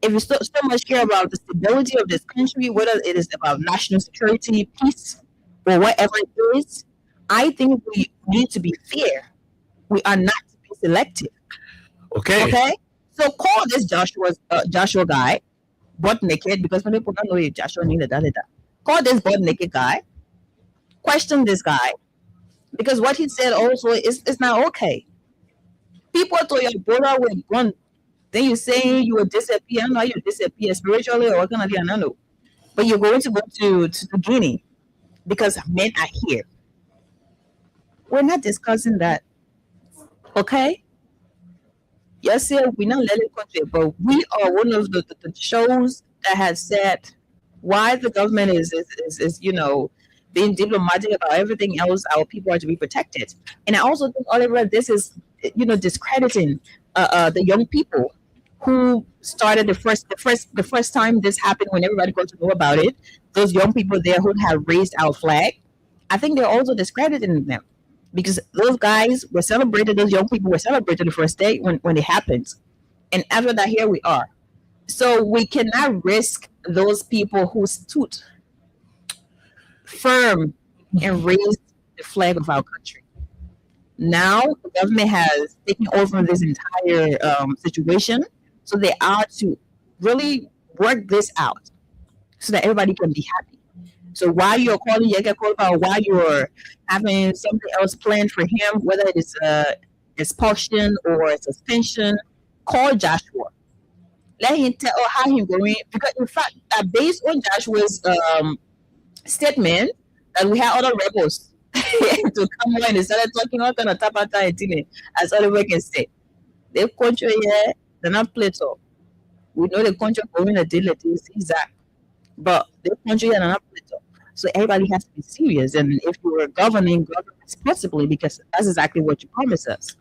if you so much care about the stability of this country, whether it is about national security, peace, or whatever it is, I think we need to be fair. We are not to be selective. Okay? So call this Joshua guy, butt naked, because when people don't know Joshua, call this butt naked guy, question this guy, because what he said also is not okay. People thought your brother was gone. Then you say you will disappear. I don't know how you disappear spiritually or what kind of thing, I don't know. but you're going to go to Guinea because men are here. We're not discussing that, okay? Yes, sir, we're not letting country, but we are one of the shows that has said why the government is being diplomatic about everything else. Our people are to be protected, and I also think, Oliver, this is discrediting the young people who started the first time this happened, when everybody got to know about it. Those young people there who have raised our flag, I think they're also discrediting them, because those guys were celebrated. Those young people were celebrated the first day when it happened, and after that, here we are. So we cannot risk those people who stood firm and raised the flag of our country. Now the government has taken over this entire situation, so they are to really work this out so that everybody can be happy. So while you're calling Yeka Kolba, while you're having something else planned for him, whether it's expulsion or suspension, call Joshua. Let him tell how he's going. Because in fact, based on Joshua's statement, that we had other rebels to come on and started talking all kind of tapata and thing, as Oliver can say. The country here, they're not Plato. We know the country going a deal it is that. But the country here, they're not Plato. So everybody has to be serious. And if you are govern responsibly, because that's exactly what you promised us.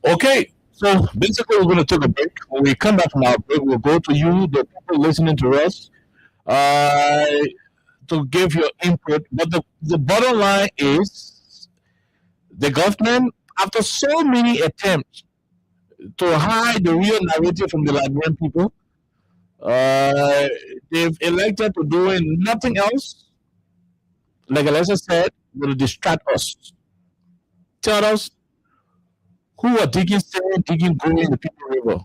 Okay. So basically, we're going to take a break. When we come back from our break, we'll go to you, the people listening to us, to give your input. But the bottom line is the government, after so many attempts to hide the real narrative from the Liberian people, they've elected to doing nothing else. Like Alexa said, will distract us. Tell us who are digging gold in the People River.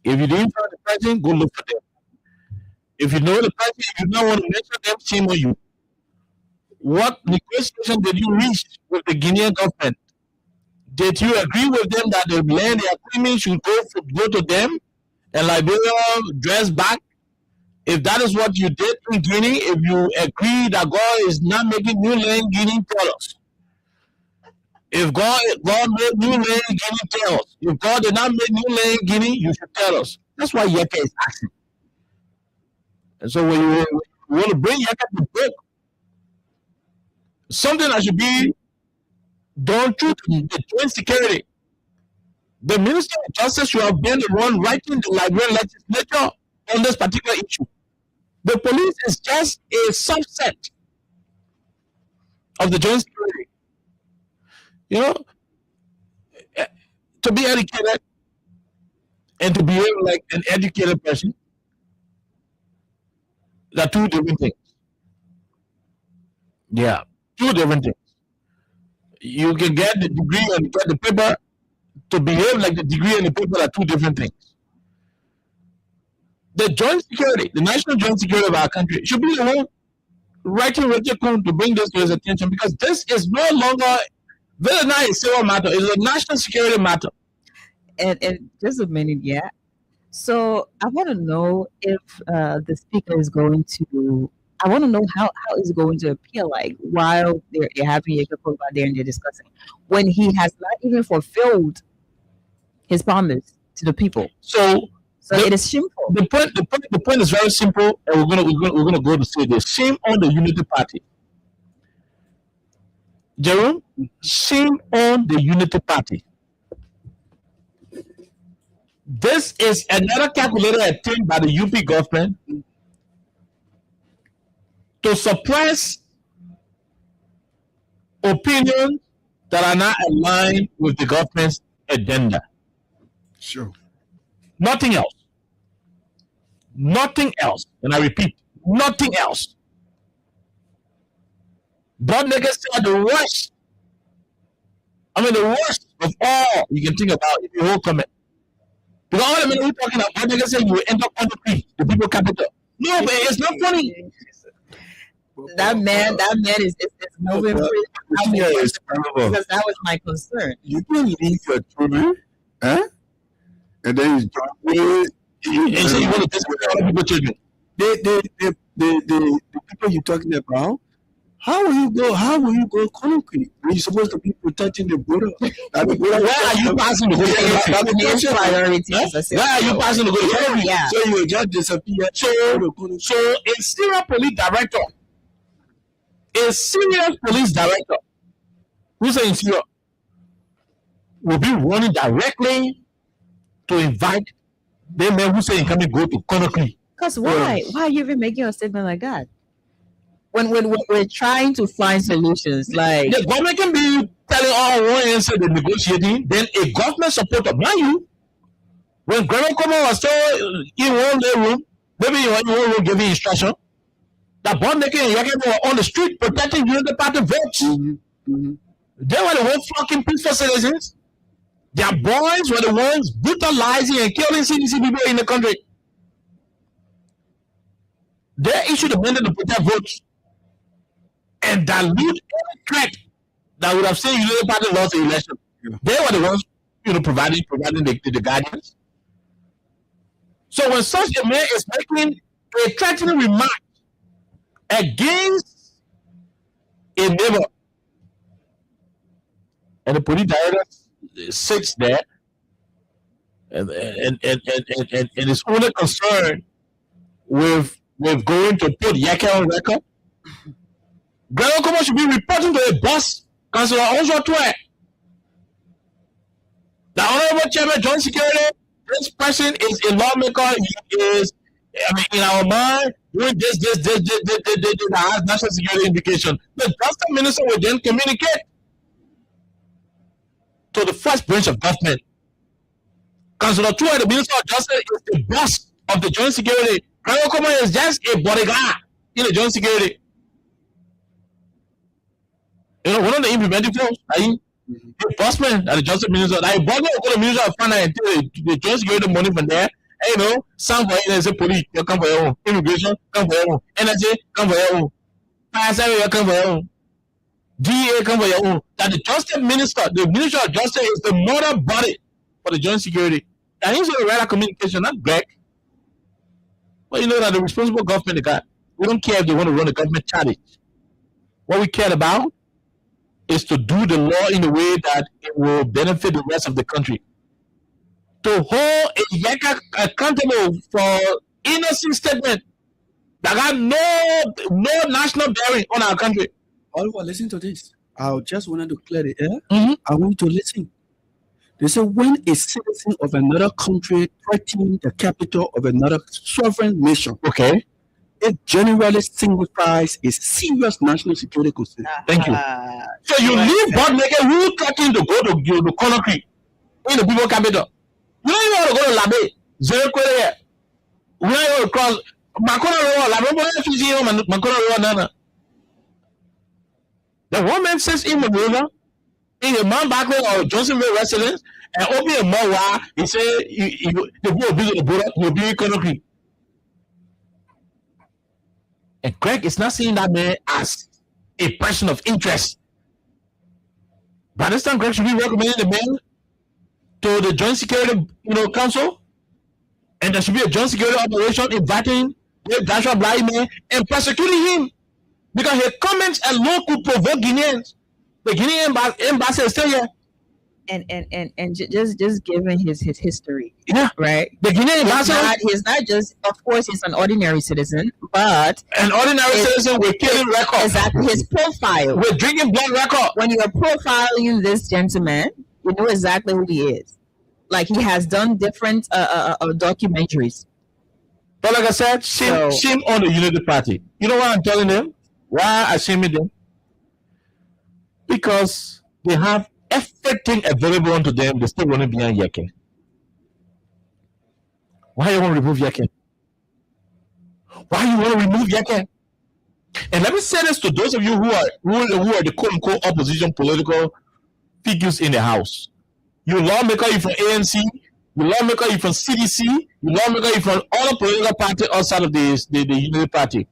If you didn't find the person, go look for them. If you know the person, if you don't want to mention them, shame on you. What negotiation did you reach with the Guinean government? Did you agree with them that the land they are claiming should go to them and Liberia dress back? If that is what you did in Guinea, if you agree that God is not making new land in Guinea, tell us. If God made new land in Guinea, tell us. If God did not make new land in Guinea, you should tell us. That's why Yeka is asking. And so when you want to bring Yeka to book, something that should be done through the joint security. The Minister of Justice should have been the one writing the Liberian legislature on this particular issue. The police is just a subset of the joint security. You know, to be educated and to behave like an educated person, they're two different things. Yeah, two different things. You can get the degree and get the paper. To behave like the degree and the paper are two different things. The joint security, the national joint security of our country, should be the one writing Roger Coon to bring this to his attention, because this is no longer very nice a civil matter. It's a national security matter. And just a minute, yeah. So I want to know if the speaker is going to. I want to know how is it going to appear like while they're having a couple out there and they're discussing, when he has not even fulfilled his promise to the people. So it is shameful. The point is very simple, and we're gonna go to say this. Shame on the Unity Party. Jerome, shame on the Unity Party. This is another calculated attempt by the UP government to suppress opinions that are not aligned with the government's agenda. Sure. Nothing else. Nothing else. And I repeat, nothing else. But niggas are the worst. I mean, the worst of all you can think about if you whole comment. Because all the men we're talking about, niggas say you end up on the people capital. No, but it's not funny. That man is moving because that was my concern. You can leave your children, huh? And then and so you want to disrespect other people's children. the people you're talking about, how will you go Conakry when you're supposed to be protecting the border? Where are you passing to go? His priorities. Where are you passing to go? Yeah. So you will just disappear. So a serious police director, who's in Syria, will be running directly to invite the men who say can go to Conakry. Because why? Why are you even making a statement like that? When we're trying to find solutions, like the government can be telling all one answer the negotiating, then a government supporter, mind you, when Greg Como was still in one room, maybe in one room giving instruction, the bond making and Yakin were on the street protecting the party votes. Mm-hmm. They were the ones fucking peaceful citizens. Their boys were the ones brutalizing and killing CDC people in the country. They issued a mandate to protect votes and dilute any threat that would have seen United Party lost the election. Yeah. They were the ones, providing the guardians. So when such a man is making a threatening remark against a neighbor, and the police director sits there and is only concerned with going to put Yeke on record, Greg Okomo should be reporting to a boss, Councillor Onjo Twe. The Honorable Chairman John Security, this person is a lawmaker. He is, in our mind, doing this has national security implication. The Justice Minister will then communicate to the first branch of government. Councillor Twe, the Minister of Justice, is the boss of the Joint Security. Greg Okomo is just a bodyguard in the Joint Security. One of the implementing force, the boss man at the Justice Minister, I bought the Minister of Finance and the Joint Security money from there. And some for say police, you come for your own. Immigration, come for your own. NSA, come for your own. Fire service, come for your own. DEA, come for your own. That the Justice Minister, the Minister of Justice is the mother body for the Joint Security. And he's going to write a communication, not Greg. But you know that the responsible government they got, we don't care if they want to run a government charity. What we care about is to do the law in a way that it will benefit the rest of the country. To hold a Yeka accountable for innocent statement that got no national bearing on our country. Oliver, listen to this. I just wanted to clear the air. Mm-hmm. I want you to listen. They say when a citizen of another country threatens the capital of another sovereign nation, okay, it generally signifies a serious national security concern. Thank you. So you leave Bodmaker who threatened to go to Conakry in the people capital. You don't even want to go to Labe, Zero Korea. We don't even cross Makona Road, Makona Road, Nana. The woman says in the river, in a man back or Johnsonville residence, and open a more he say the will be the border will be Conakry. And Greg is not seeing that man as a person of interest. By this time, Greg should be recommending the man to the Joint Security Council, and there should be a Joint Security operation inviting the Joshua Blind man and prosecuting him because his comments alone could provoke Guineans. The Guinean embassy is still here. And just given his history, Yeah, right? the Guinean embassy. He's not just, of course, he's an ordinary citizen, but An ordinary citizen with killing record, exactly his profile. with drinking blood record. When you're profiling this gentleman, you know exactly who he is. Like he has done different documentaries. But like I said, shame on the Unity Party. You know why I'm telling them? Why I shame them? Because they have everything available unto them. They still want to be on Yeke. Why you want to remove Yeke? Why you want to remove Yeke? And let me say this to those of you who are the quote-unquote opposition political figures in the house. You lawmaker, you from ANC, you lawmaker, you from CDC, you lawmaker, you from all the political party outside of the Unity Party.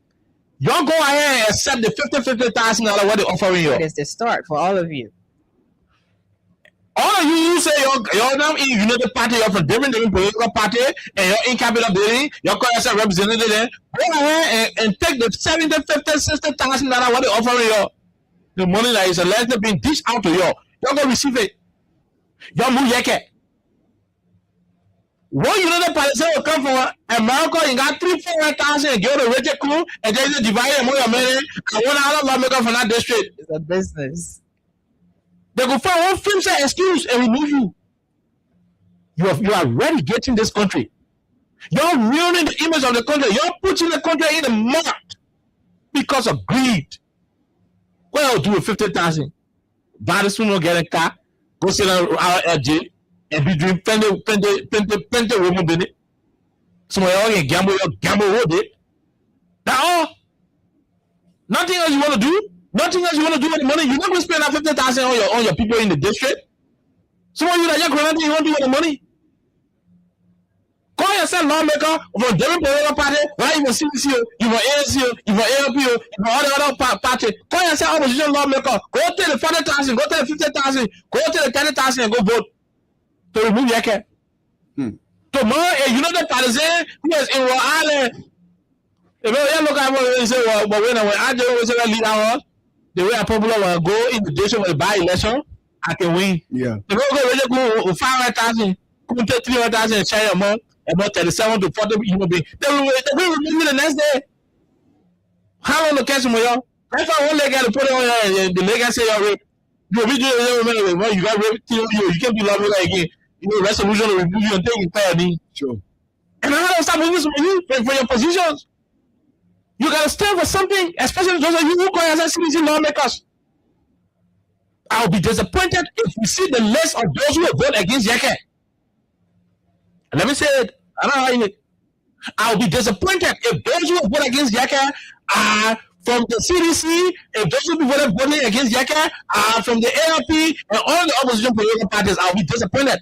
Y'all go ahead and accept the $50,000 what they're offering you. That is the start for all of you. All of you who say you're now in United Party, you're from different political party, and you're in capital building, you're calling yourself representative there, go ahead and take the 70, 50, 60,000 that what they offering you. The money that is allegedly being dished out to you. You're going to receive it. You're move yeke. What United Party say will come from America, you got 300,000 and give the rich crew, and then you divide among your money, and one other lawmaker from that district. It's a business. They go find one film say excuse and remove you. You are relegating this country. You're ruining the image of the country. You're putting the country in the mud because of greed. What I'll do with 50,000? Buy the soon get a car, go sit on our jail, and be doing plenty women in it. So you gamble with it. That's all. Nothing else you want to do? Nothing else you want to do with the money? You're not going to spend that 50,000 on your people in the district. Some of you that nothing you want to do with the money. Call yourself lawmaker from different political party, right? You CDC, you for ANC, you for ALP, you for all the other party. Call yourself opposition lawmaker. Go to the 40,000, go to the 50,000, go to the 30,000 and go vote to remove your care. Tomorrow, you know the party say, yes, in Rhode Island. If you look at what they say, but when I do say lead our the way a popular will go in the district with a by-election, I can win. Yeah. If you go 500,000, come take 300,000 and share your month, about 37 to 40 human beings. They will remove you the next day. How long the case for you? If I want to put it on the leg and say you're raped, you'll be doing it. You got raped, you can't be loving again. You know, resolution will remove you and take it fair. Sure. And I don't stop moving for your positions. You gotta stand for something, especially those of you who call yourself citizen lawmakers. I'll be disappointed if we see the list of those who will vote against Yeke. And let me say it. I don't know how you. I'll be disappointed if those who will vote against Yeke are from the CDC, if those who will vote against Yeke are from the ALP and all the opposition political parties. I'll be disappointed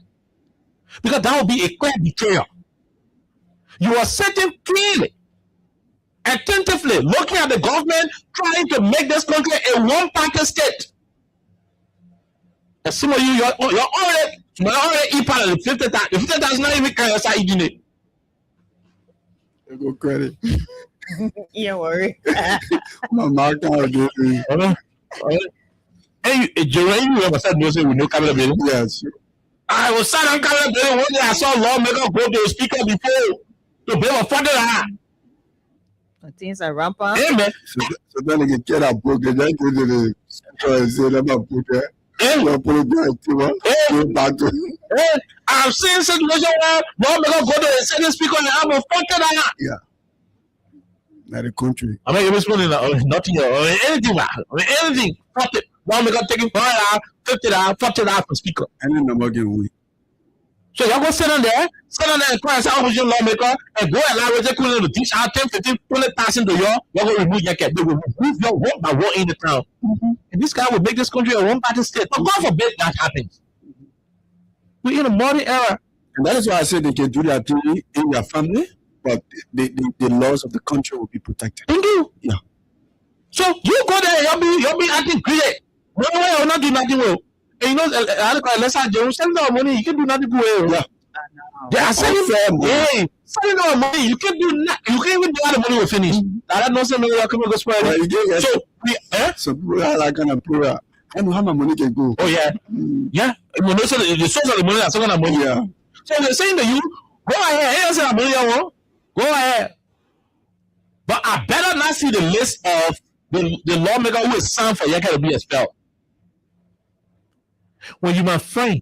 because that will be a clear betrayal. You are sitting clearly, attentively looking at the government trying to make this country a one-party state. And some of you're already part of the 50,000. The 50,000 not even kind of start eating it. You go credit. Don't worry. My mark out there. Hey, Jerry, you ever said no say with no cabinet building? Yes. I was sat on cabinet building one day. I saw lawmaker go to the speaker before to build a fund. Things are rampant. Hey, man. So then they get a book, they then go to the central and say, let me put it. I've seen situation where lawmaker go to the Senate speaker and have a fund. Yeah. Not the country. I mean, it was running nothing or anything, anything. Lawmaker taking $5, $50, $40 for speaker. And then number again, we. So y'all go sit on there and call yourself opposition lawmaker and go allow Roger Coonan to teach out 10, 15, 20,000 to y'all go remove your cat. They will remove your vote by vote in the town. And this guy will make this country a one-party state. But God forbid that happens. We're in a modern era. And that is why I said they can do that thing in their family, but the laws of the country will be protected. Thank you. Yeah. So you go there, you'll be acting great. No way, you'll not do nothing well. And you know, let's say send our money, you can do nothing well. Yeah. They are sending our money, you can't do nothing. You can't even do how the money will finish. I don't know something like go spoil it. So people are like gonna pray. I know how my money can go. Oh yeah. Yeah. You know, so the source of the money are talking about money. Yeah. So they're saying to you, go ahead, hey, say money I want. Go ahead. But I better not see the list of the lawmaker who is signed for Yeke to be expelled. When you my friend,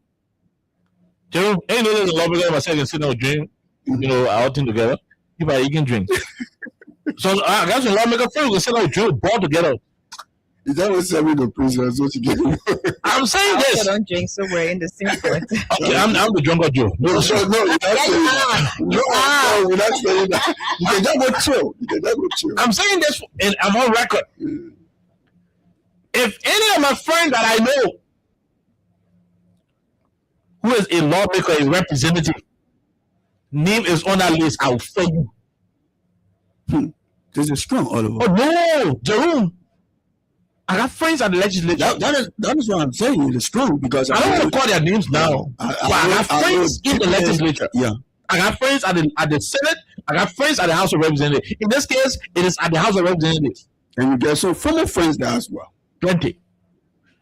Jerome, ain't no there's a lawmaker myself can sit down and drink, you know, our thing together. People are eating drinks. So I got some lawmaker friends can sit down and drink, ball together. Is that what send me to prison? So you get I'm saying I this. don't drink, so we're in the same point. Okay, I'm the drunker Joe. No, you're not saying that. No, we're not saying that. You can just go chill. I'm saying this, and I'm on record. If any of my friends that I know who is a lawmaker, a representative, name is on that list, I'll fail you. This is strong, Oliver. Oh no, Jerome. I got friends at the legislature. That is what I'm saying. It is true because I don't want to call their names now. I got friends in the legislature. Yeah. I got friends at the Senate. I got friends at the House of Representatives. In this case, it is at the House of Representatives. And you get some former friends there as well. Plenty.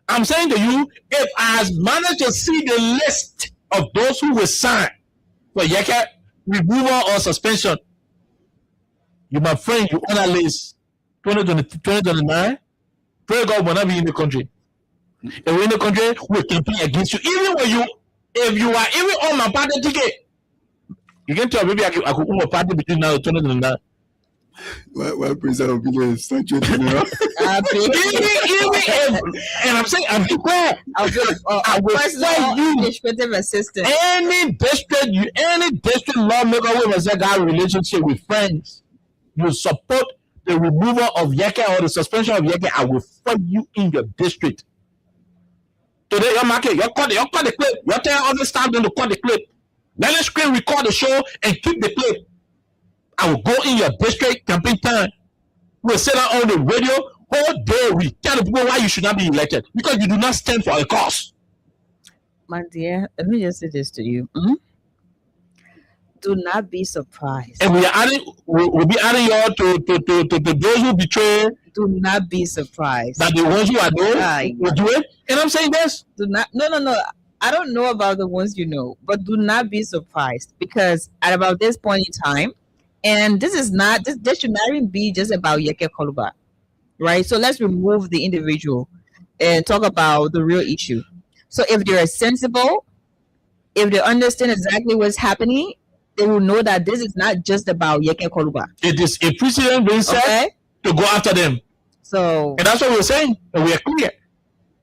I'm saying to you, if I has managed to see the list of those who will sign for Yeke removal or suspension, you, my friend, you on that list 2029, pray God will not be in the country. If we're in the country, we campaign against you. Even when if you are even on my party ticket, you can tell maybe I could own a party between now and 2029. Well, President Obile is such a general. And I'm saying, I'm declared. I will fight you. Administrative assistant. Any district lawmaker who has a guy relationship with friends, you support the removal of Yeke or the suspension of Yeke, I will fight you in your district. Today, your market, you cut the clip. You tell other staff to cut the clip. Let the screen record the show and keep the clip. I will go in your district campaign time. We'll sit down on the radio all day. We tell the people why you should not be elected because you do not stand for a cause. My dear, let me just say this to you. Do not be surprised. And we'll be adding you all to those who betray. Do not be surprised. That the ones who are known will do it. And I'm saying this. Do not. No. I don't know about the ones you know, but do not be surprised because at about this point in time, and this should not even be just about Yeke Koluba, right? So let's remove the individual and talk about the real issue. So if they're sensible, if they understand exactly what's happening, they will know that this is not just about Yeke Koluba. It is a precedent being set to go after them. So, and that's what we're saying, and we are clear.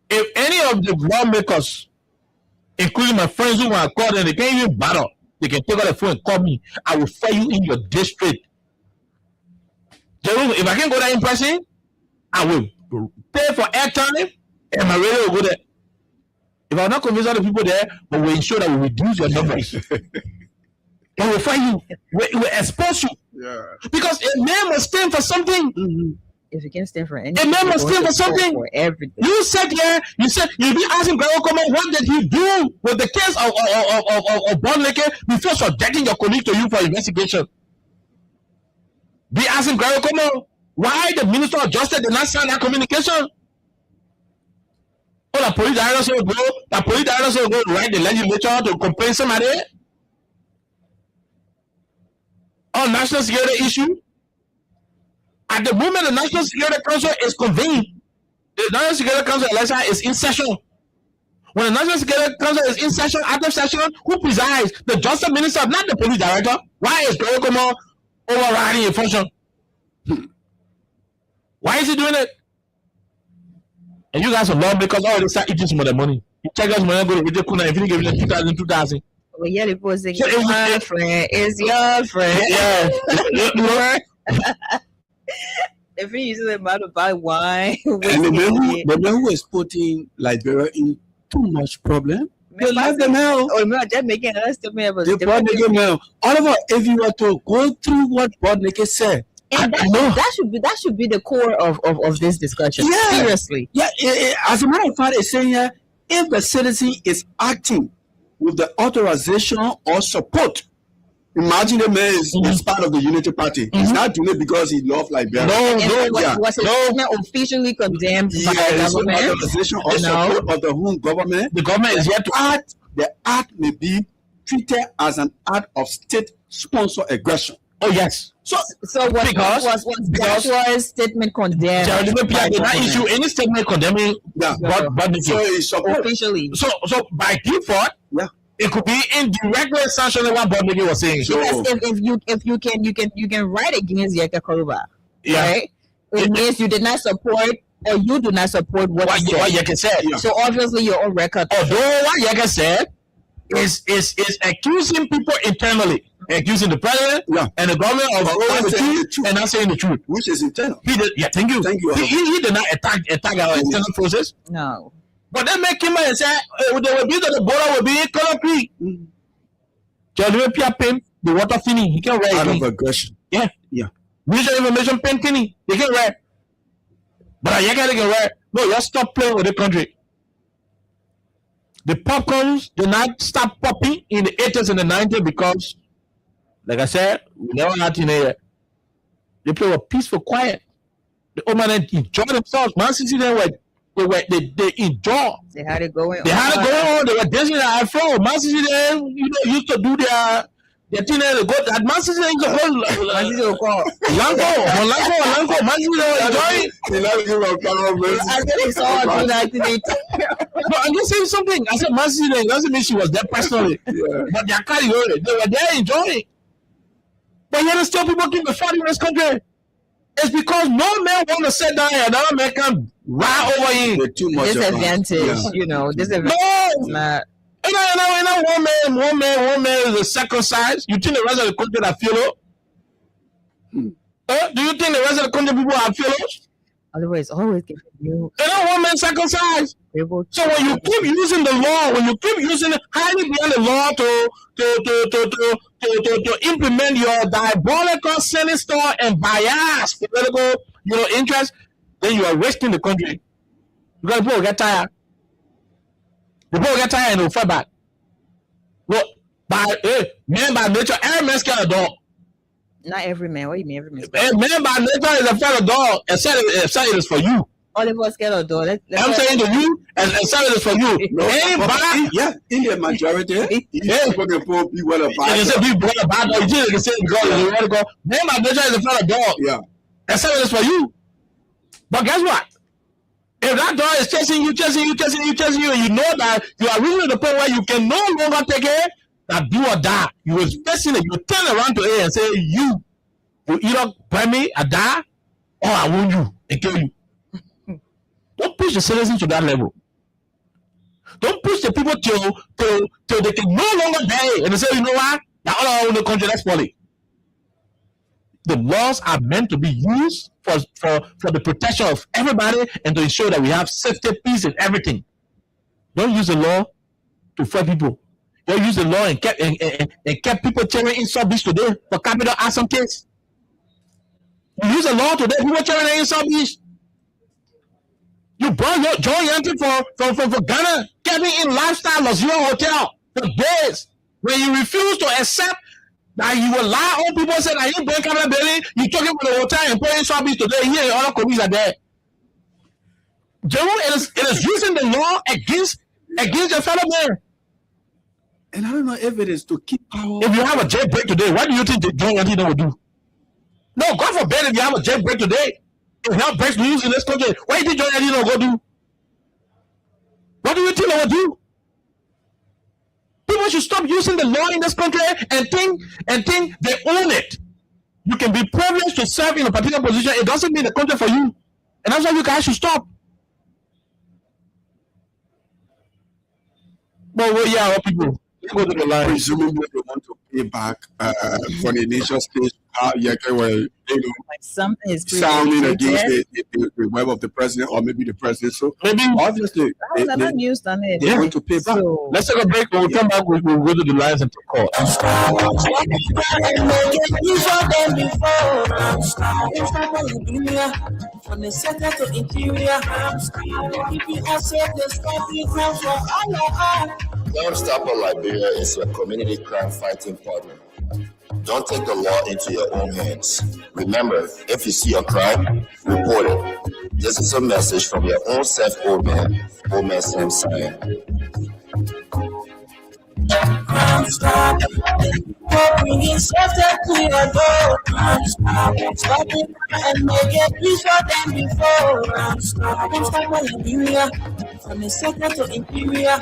If any of the lawmakers, including my friends who are called and they can't even battle, they can take out the phone and call me. I will fire you in your district. If I can't go there in person, I will pay for airtime and my radio will go there. If I'm not convinced of the people there, but we ensure that we reduce your numbers. And we'll fire you. We'll expose you. Yeah. Because a man must stand for something. If you can't stand for anything, a man must stand for something. For everything. You said you'll be asking Gregor Coleman, what did he do with the case of Bonleke before subjecting your colleague to you for investigation? Be asking Gregor Coleman why the Minister of Justice did not sign that communication. Oh, the police director will go write the legislature to complain somebody on national security issue. At the moment the National Security Council is convened, the National Security Council election is in session. When the National Security Council is in session, active session, who presides? The Justice Minister, not the Police Director. Why is Gregor Coleman overriding a function? Why is he doing it? And you guys are lawmakers already start eating some of the money. You check out money, go to Vijay Kuna, if you give them 2,000. Well, yeah, the boy saying, my friend is your friend. Yeah. If he uses the amount to buy wine, and the man who is putting Liberia in too much problem, they let them out. Oh, no, just making another statement about the Bodneke man. Oliver, if you were to go through what Bodneke said, and that should be the core of this discussion. Yeah. Seriously. Yeah. As a matter of fact, it's saying here, if the citizen is acting with the authorization or support. Imagine the man is part of the Unity Party. He's not doing it because he loves Liberia. Was it officially condemned by the government? Authorization or support of the home government. The government is yet to act. The act may be treated as an act of state-sponsored aggression. Oh yes. So was statement condemned? They did not issue any statement condemning. Officially. So by default, it could be indirectly sanctioning what Bodneke was saying. So if you can write against Yeke Koluba, right? It means you did not support or you do not support what Yeke said. Yeah. So obviously your own record. Although what Yeke said is accusing people internally, accusing the president and the government of owing the truth and not saying the truth, which is internal. He did. Yeah, thank you. He did not attack our internal process. No. But they make him and say they will be the border will be in Color Creek. The water thinning, he can write. Out of aggression. Yeah. Visual information painting, he can write. But I can write. No, just stop playing with the country. The popcorns did not stop popping in the 80s and the 90s because, like I said, we never had teenagers. They play with peaceful, quiet. The old man enjoy themselves. Man City they enjoy. They had it going They had it going on. They were dancing at Afro. Man City they used to do their thing. They go at Man City. They used to go Man City will call. Lanco. Man City they were enjoying. I think it's all about that. No, I'm just saying something. I said Man City doesn't mean she was there personally, but they are carrying on. They were there enjoying. But yet still people keep fighting in this country. It's because no man want to sit down and another man can ride over you. Too much Disadvantage, disadvantage. No. One man is a circumcised. You think the rest of the country are fellow? Do you think the rest of the country people are fellows? Otherwise, always giving you. One man circumcised. So when you keep using the law, when you keep using it highly beyond the law to implement your diabolical, sinister, and biased political, interest, then you are wasting the country. Because people get tired. The people get tired and they'll fall back. Look, man by nature, every man's scared of dog. Not every man. What do you mean every man? Man by nature is afraid of dog, except it is for you. All of us scared of dog. I'm saying to you, and except it is for you. In the majority, people can pull people with a bad dog. People with a bad dog. You can say God, man by nature is afraid of dog. Yeah. Except it is for you. But guess what? If that dog is chasing you, and you know that you are reaching the point where you can no longer take it, that do or die, you will facing it, you turn around to it and say, you either buy me a die, or I wound you and kill you. Don't push the citizens to that level. Don't push the people till they can no longer die and they say, you know what? Now all around the country, that's folly. The laws are meant to be used for the protection of everybody and to ensure that we have safety, peace, and everything. Don't use the law to fight people. Don't use the law and kept people tearing in South Beach today for capital arson case. You use the law today, people tearing in South Beach. You brought your John Yankee for Ghana, getting in lifestyle luxury hotel for days. When you refuse to accept that you will lie on people, say that you bring capital building, you took him for the hotel and put in South Beach today. Here, all the communities are there. General, it is using the law against your fellow man. And I don't know if it is to keep power. If you have a jailbreak today, what do you think John Yankee will do? No, God forbid if you have a jailbreak today, if hell breaks loose in this country, what do you think John Yankee will go do? What do you think they will do? People should stop using the law in this country and think they own it. You can be privileged to serve in a particular position. It doesn't mean the country for you. And that's why you guys should stop. But yeah, what people go to the line. Presumably they want to pay back for the initial stage. Like something is sounding against the web of the president or maybe the president. So maybe obviously they want to pay back. So, let's take a break. When we come back, we'll go to the lines and take calls. From the center to interior, Crime Stopper Liberia is your community crime fighting partner. Don't take the law into your own hands. Remember, if you see a crime, report it. This is a message from your own self, Old Man Sam Cyan. Crime Stopper, bringing safety to your door. Crime Stopper, stop it and make it before than before. Crime Stopper Liberia. From the center to interior.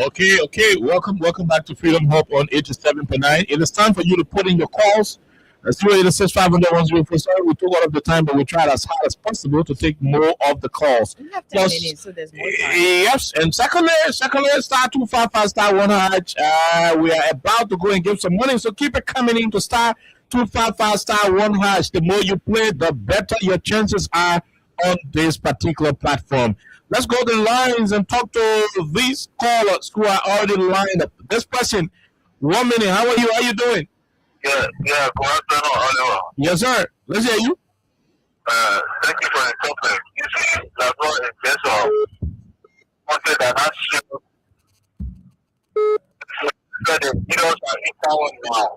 Okay. Welcome back to Freedom Hub on 87.9. It is time for you to put in your calls. 086-500-1047. We took all of the time, but we tried as hard as possible to take more of the calls. We have 10 minutes, so there's more time. Yes, and secondly, star 255 star 1 #. We are about to go and give some money, so keep it coming in to star 255 star 1 #. The more you play, the better your chances are on this particular platform. Let's go to the lines and talk to these callers who are already lined up. This person, 1 minute. How are you? How are you doing? Yeah, good afternoon, Oliver. Yes, sir. Let's hear you. Thank you for the topic. You see, that's what in case of wanted that not sure that the heroes are in power now.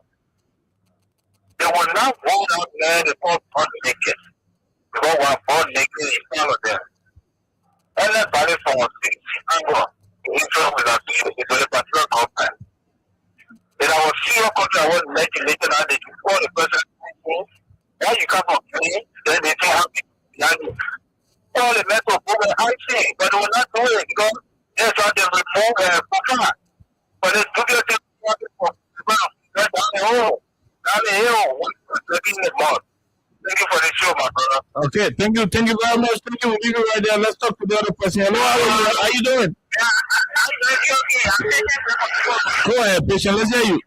They will not vote out there the born naked. Because we're born naked in front of them. Everybody from a angle, the influence with us is a particular government. Then I will see your country, I was making later now, they can call the president. Then you come from me, then they say, all the mental program, I see, but they will not do it because they try to remove Papa. But it's too good to that's down the hill. Down the hill, looking the mud. Thank you for the show, my brother. Okay, thank you very much. Thank you. We'll leave it right there. Let's talk to the other person. Hello, how you doing? Go ahead, patient. Let's hear you.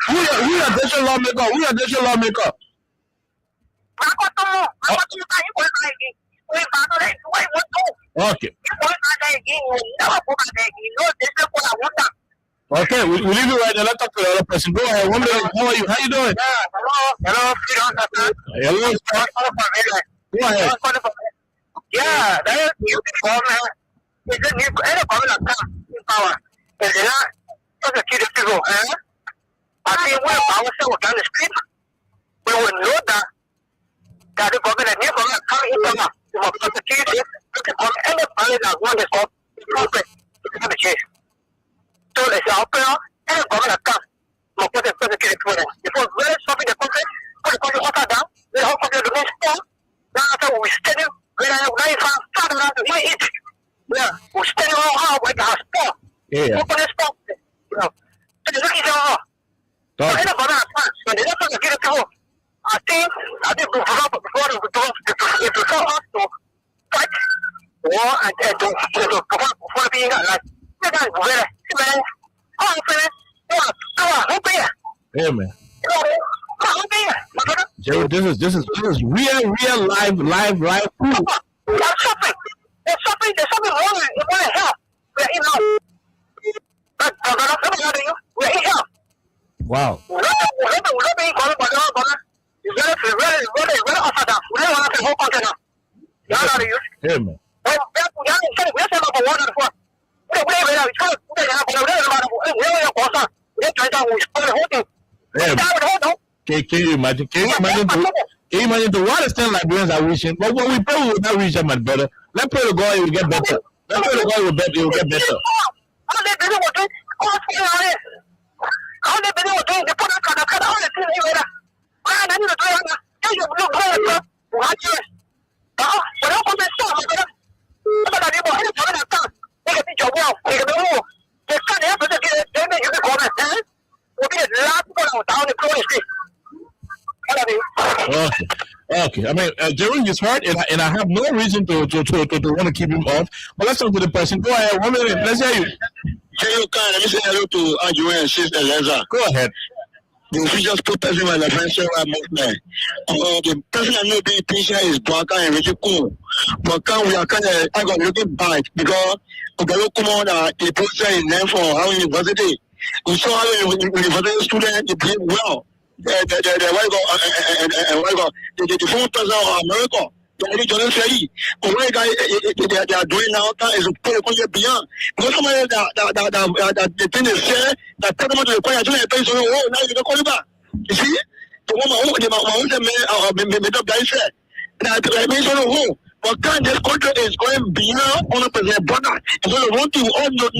Who your additional lawmaker? Who your additional lawmaker? Okay. Okay, we leave it right there. Let's talk to the other person. Go ahead. 1 minute. How are you? How you doing? Hello. Hello. Go ahead. Yeah, that is new government. It's a new government in power. And then that's a kid to go. I think when power cell down the street, we will know that the government, new government, coming in power. You must prosecute it. You can come any power that one is called profit. It's going to change. So it's out there, any government comes. You must prosecute it for them. If we're really stopping the country, put the country upside down, the whole country will be strong. Now after we steady, when I have 95 around to eat. Yeah, we steady all hard with our sport. Yeah. Open this sport. You know, so they look at you all. So any government comes, when they don't get it to go, I think before us to fight war and to being like, you guys were man. Yeah, man. Jerry, this is real live food. There's something wrong in health. We're in health. But we're in health. Wow. We're not being called by the government. It's very upside down. We don't want to whole country now. Yeah, man. Can you imagine? To what extent Liberians are reaching? But what we probably will not reach them, my brother. Let's pray to God it will get better. Let's pray to God it will get better. Okay. I mean, Jerry is hurt, and I have no reason to want to keep him off. But let's talk to the person. Go ahead. 1 minute. Let's hear you. Let me say hello to Andrew and Sister Leza. Go ahead. The officials protesting my defense movement. The person I know being patient is Blanca and Richie Kuhn. But we are kind of looking back because Ogalo Kumona, the professor is named for our university. We saw how university students behave well. The former president of America, John Ferry, what they are doing now is to put the country beyond. Because somebody that the thing is said that tell them to the country, now you don't call it back. You see, the woman, made up guy said that I mentioned home. But can this country is going beyond on a president brother. It's going to run to all no.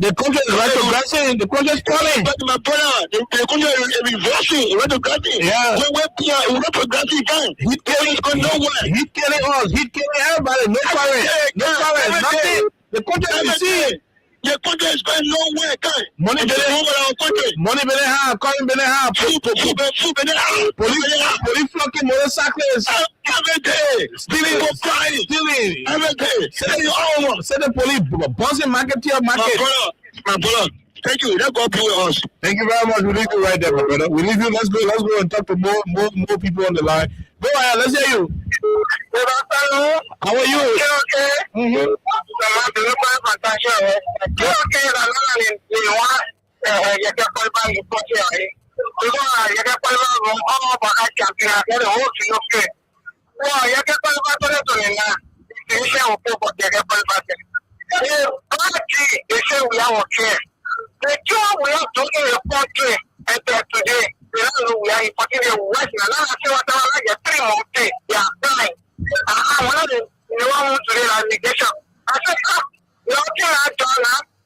The country is retrogressing. The country is falling. But my brother, the country is reversing, retrogressing. Yeah. We're retrogressing again. He's killing us nowhere. He's killing us. He's killing everybody. No parents. Nothing. The country is seeing. The country is going nowhere, guy. Money It's better over our country. money better have, calling better have. Police flocking motorcyclists. Every day. Stealing, People crying. stealing. Every day. Say the police buzzing market to your market. My brother. Thank you. Let God be with us. Thank you very much. We leave you right there, my brother. We leave you. Let's go and talk to more people on the line. Go ahead. Let's hear you. Good afternoon. How are you? Okay. Mm-hmm. The job we are talking about today, we are fucking the West, and I say what I like, 3 months, they are dying. One of the one to the allegation. I said, you're looking at John,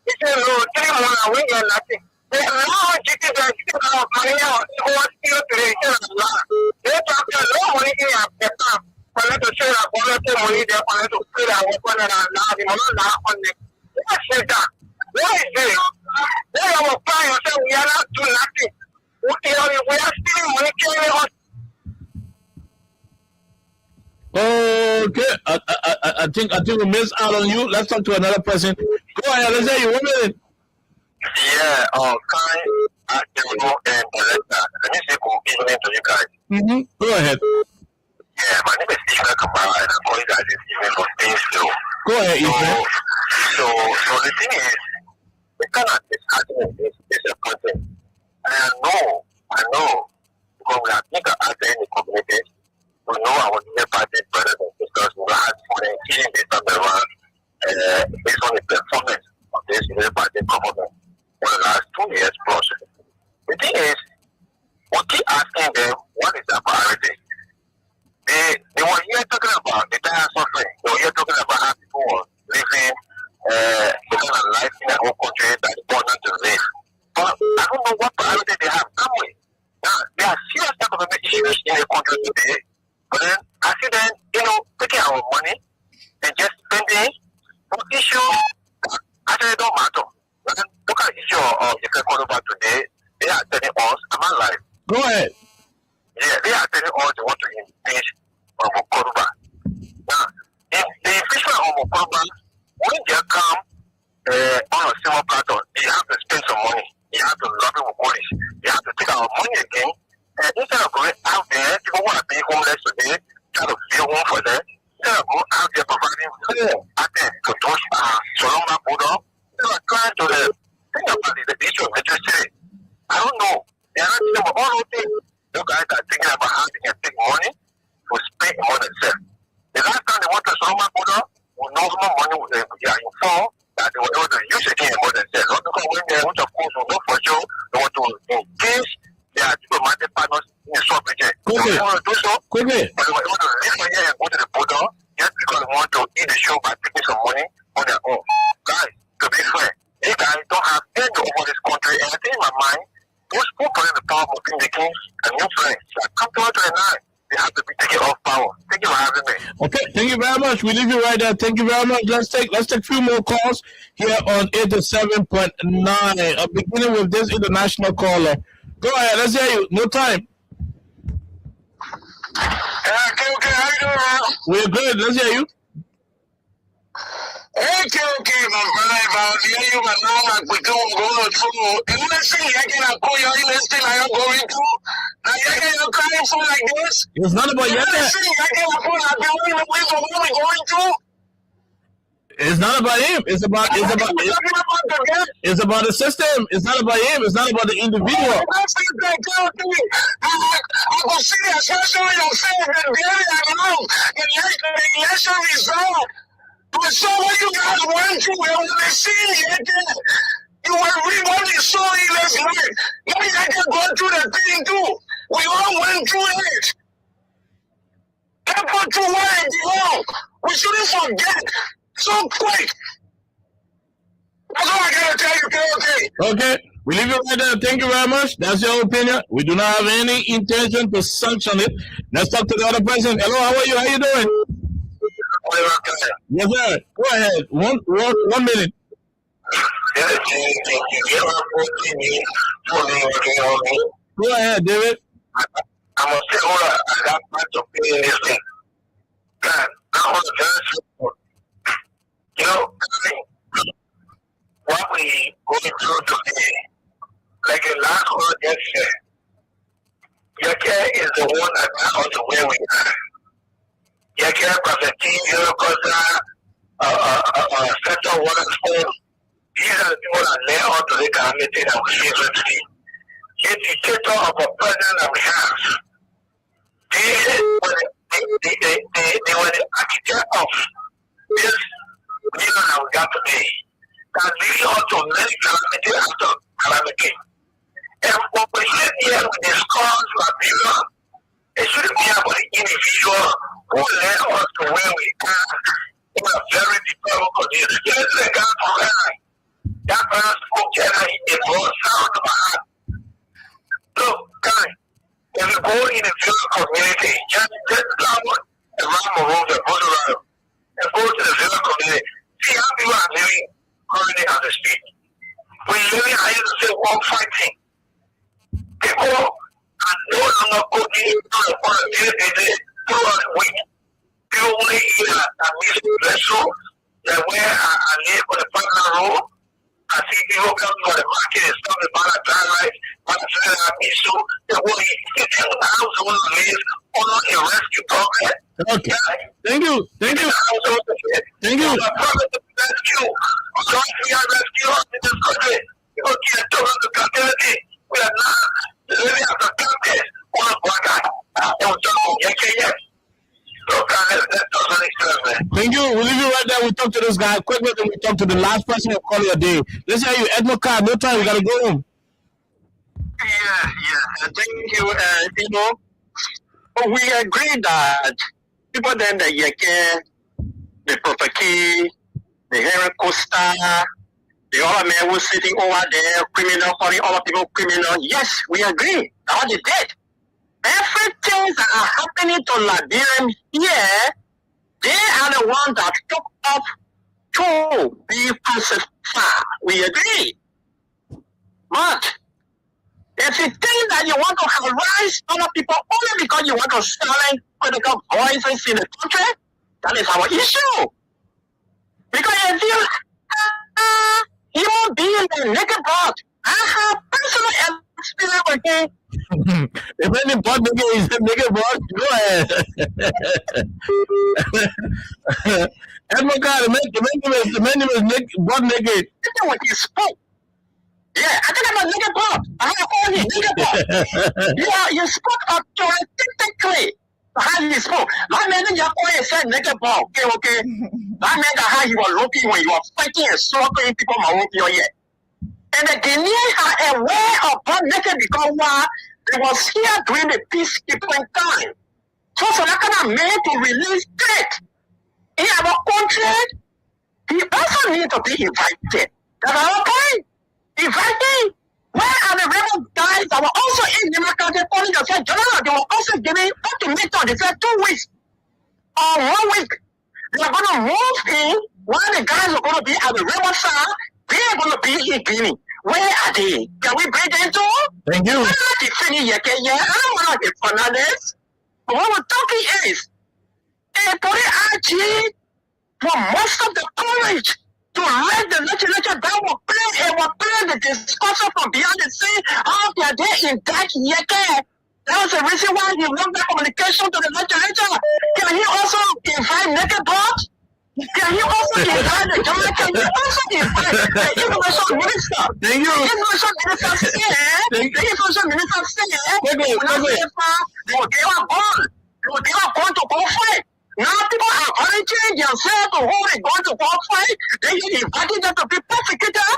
he said, no, 3 months, I win nothing. They are now getting the money out, what still today, they talk no money in the time. For them to say that money, they're going to pay that weapon and allow the money on them. What is that? What is it? They are applying and say we are not doing nothing. We are stealing money, killing us. Okay. I think we missed out on you. Let's talk to another person. Go ahead. Let's hear you. 1 minute. Yeah, I don't know and let me say good evening to you guys. Mm-hmm. Go ahead. Yeah, my name is Ishmael Kamara and I'm calling guys this evening from Painesville. Go ahead, Ishmael. So the thing is, the kind of discussion is a content. And I know, because we have been out there in the community, we know our new party brothers and sisters who are asking killing based on the performance of this new party government for the last 2 years plus. The thing is, we keep asking them what is their priority. They were here talking about the dire suffering. They were here talking about how people were living the kind of life in their own country that is important to live. But I don't know what priority they have. Now, there are serious economic issues in the country today. But then I see them, taking our money and just spending on issues that actually don't matter. But then look at the issue of the Koruba today. They are telling us, I'm alive. Go ahead. Yeah, they are telling us they want to impeach Koruba. Now, if the impeachment of Koruba, when they come on a civil platform, you have to spend some money. You have to lobby with police. You have to take our money again. And instead of going out there, people want to be homeless today, try to build one for them. Instead of going out there providing food to those Solomon Buddha, they are trying to think about the issue of electricity. I don't know. They are not thinking about all those things. You guys are thinking about how they can take money to spend more than self. The last time they went to Solomon Buddha, we know how much money they are informed that they were able to use again more than self. Not because when they want to of course we know for sure they want to engage their diplomatic partners in the short region. They want to do so, but they want to leave from here and go to the border just because they want to eat the show by taking some money on their own. Guys, to be fair, these guys don't have any over this country, and I think in my mind, those who put in the power of making a new friends that come to us tonight, they have to be taken off power. Thank you for having me. Okay, thank you very much. We leave you right there. Thank you very much. Let's take a few more calls here on 87.9. Beginning with this international caller. Go ahead. Let's hear you. No time. Okay, how you doing, man? We're good. Let's hear you. Okay, my brother, about you, my mom, we don't go through. And let's see, I can call your industry I am going through. Now, you're crying for like this. It's not about your Let's see, I can call I've been running away from what we're going through. It's not about him. It's about the system. It's not about him. It's not about the individual. I can see the especially yourself and very alone. The election result. But so what you guys went through, we want to see it. You were really so in this life. Maybe I can go through the thing too. We all went through it. Can't go through what it belongs. We shouldn't forget so quick. That's all I gotta tell you, Okay. We leave it right there. Thank you very much. That's your opinion. We do not have any intention to sanction it. Let's talk to the other person. Hello, how are you? How you doing? Okay. Yes, sir. Go ahead. One minute. Go ahead, David. I'm a stakeholder. I got part to play in this thing. God, I want to very simple. You know, what we going through today, like the last one just said, Yake is the one that knows where we are. Yake, Prophecy, Central Water School, these are the people that lay on to the community that we face today. The dictator of a president that we have, they were the architect of this leader that we got today. That leads us to many calamity after calamity. And what we sit here with the scars of Liberia, it shouldn't be about the individual who led us to where we are in a very deplorable condition. Just like that person spoke together in the broad sound of my heart. Look, guys, if you go in a village community, just travel around Monrovia, and go to the village community, see how people are living currently on the street. We're living, I used to say, war fighting. People are no longer cooking through the week. People only eat a meal restaurant, that where I live on the partner road. I see people come to the market and stuff about a dry rice, but I feel like me so they will eat the house on the list on a rescue program. Okay. Thank you. Thank you. Thank you. Rescue. So we are rescue in this country. People can't talk about the community. We are not living as a country on a black guy. They will talk about yes. Thank you. We'll leave you right there. We'll talk to this guy quickly, then we'll talk to the last person who'll call you a day. Let's hear you, Edmund Carr. No time. We got to go home. Yeah. Thank you. You know, we agree that people then the Yeke, the Prophet, the Henry Costa, the other man who's sitting over there, criminal, calling other people criminal. Yes, we agree. That's what they did. Everything that are happening to Liberians here, they are the ones that took up to be pacified. We agree. But if you think that you want to harass other people only because you want to silence critical voices in the country, that is our issue. Because if you human being and naked blood, I have personal experience with him. If any bot nigga is a nigga bot, go ahead. Edmund Carr, the man is bot nigga. That's what he spoke. Yeah, I think I'm a nigga bot. I have all you nigga bot. Yeah, you spoke authoritatively. How he spoke. That man, you always said nigga bot. Okay. That meant how you were looking when you were fighting and slaughtering people in Monrovia. And the Ghanaians are aware of what naked because they was here during the peacekeeping time. So that kind of man to release threat in our country, he also need to be invited. That's our point. Invited. Where are the rebel guys that were also in the country calling themselves general? They were also giving ultimatum. They said 2 weeks or 1 week. They are going to move in while the guys are going to be at the rebel side. They are going to be in Guinea. Where are they? Can we bring them to? Thank you. I'm not defending Yeke. I don't want to defend Fernandez. But what we're talking is, they put it for most of the courage to let the legislature that will play the discussion from beyond the sea how they are there in that Yeke. That was the reason why he won that communication to the legislature. Can he also invite naked blood? Can he also invite the government? Can he also invite the information minister? Thank you. The information minister said, they will give a bond. They will give a bond to go fight. Now people are volunteering themselves to hold a gun to go fight. They invited them to be prosecuted.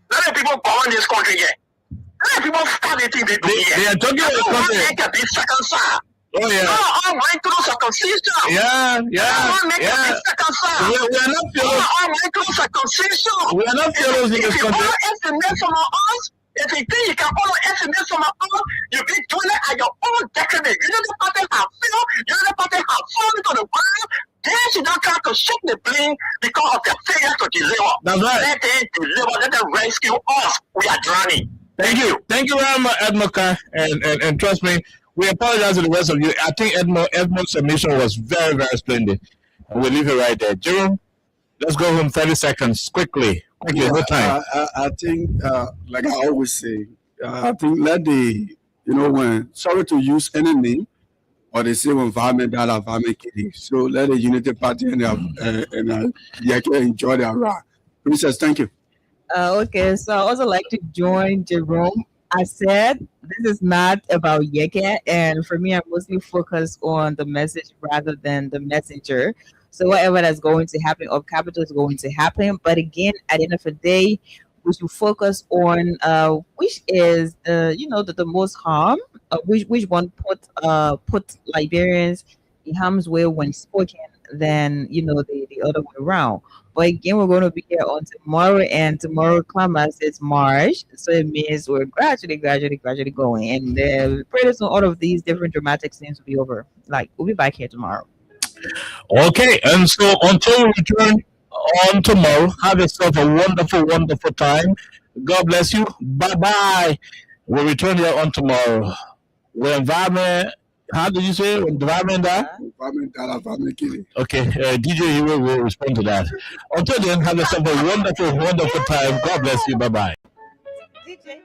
Let the people go in this country yet. Let the people start the thing they do here. They are talking about something. They can be circumcised. Oh yeah. All went through circumcision. Yeah. We are not fearless. All went through circumcision. We are not fearless in this country. SMS from us. If you think you can follow SMS from us, you be doing it at your own detriment. You know the party have failed. You know the party have fallen to the ground. They should not try to shift the blame because of their failure to deliver. That's right. Let them deliver. Let them rescue us. We are drowning. Thank you. Thank you very much, Edmoka. And trust me, we apologize to the rest of you. I think Edmond's submission was very, very splendid. And we'll leave it right there. Jerome, let's go home 30 seconds. Quickly. No time. I think, like I always say, I think let the, sorry to use any name, or they say environment that environment kidding. So let the Unity Party and enjoy their ride. Princess, thank you. Okay, so I also like to join Jerome. I said this is not about Yeke, and for me, I mostly focus on the message rather than the messenger. So whatever that's going to happen of capital is going to happen. But again, at the end of the day, we should focus on which is the most harm, which one put Liberians in harm's way when spoken than the other way around. But again, we're going to be here on tomorrow, and tomorrow Clamas is March, so it means we're gradually going, and pretty soon all of these different dramatic scenes will be over. Like, we'll be back here tomorrow. Okay, and so until we return on tomorrow, have yourself a wonderful, wonderful time. God bless you. Bye-bye. We'll return here on tomorrow. The environment, how did you say? Environment that? Environment killing. Okay, DJ Hero will respond to that. Until then, have yourself a wonderful, wonderful time. God bless you. Bye-bye. DJ.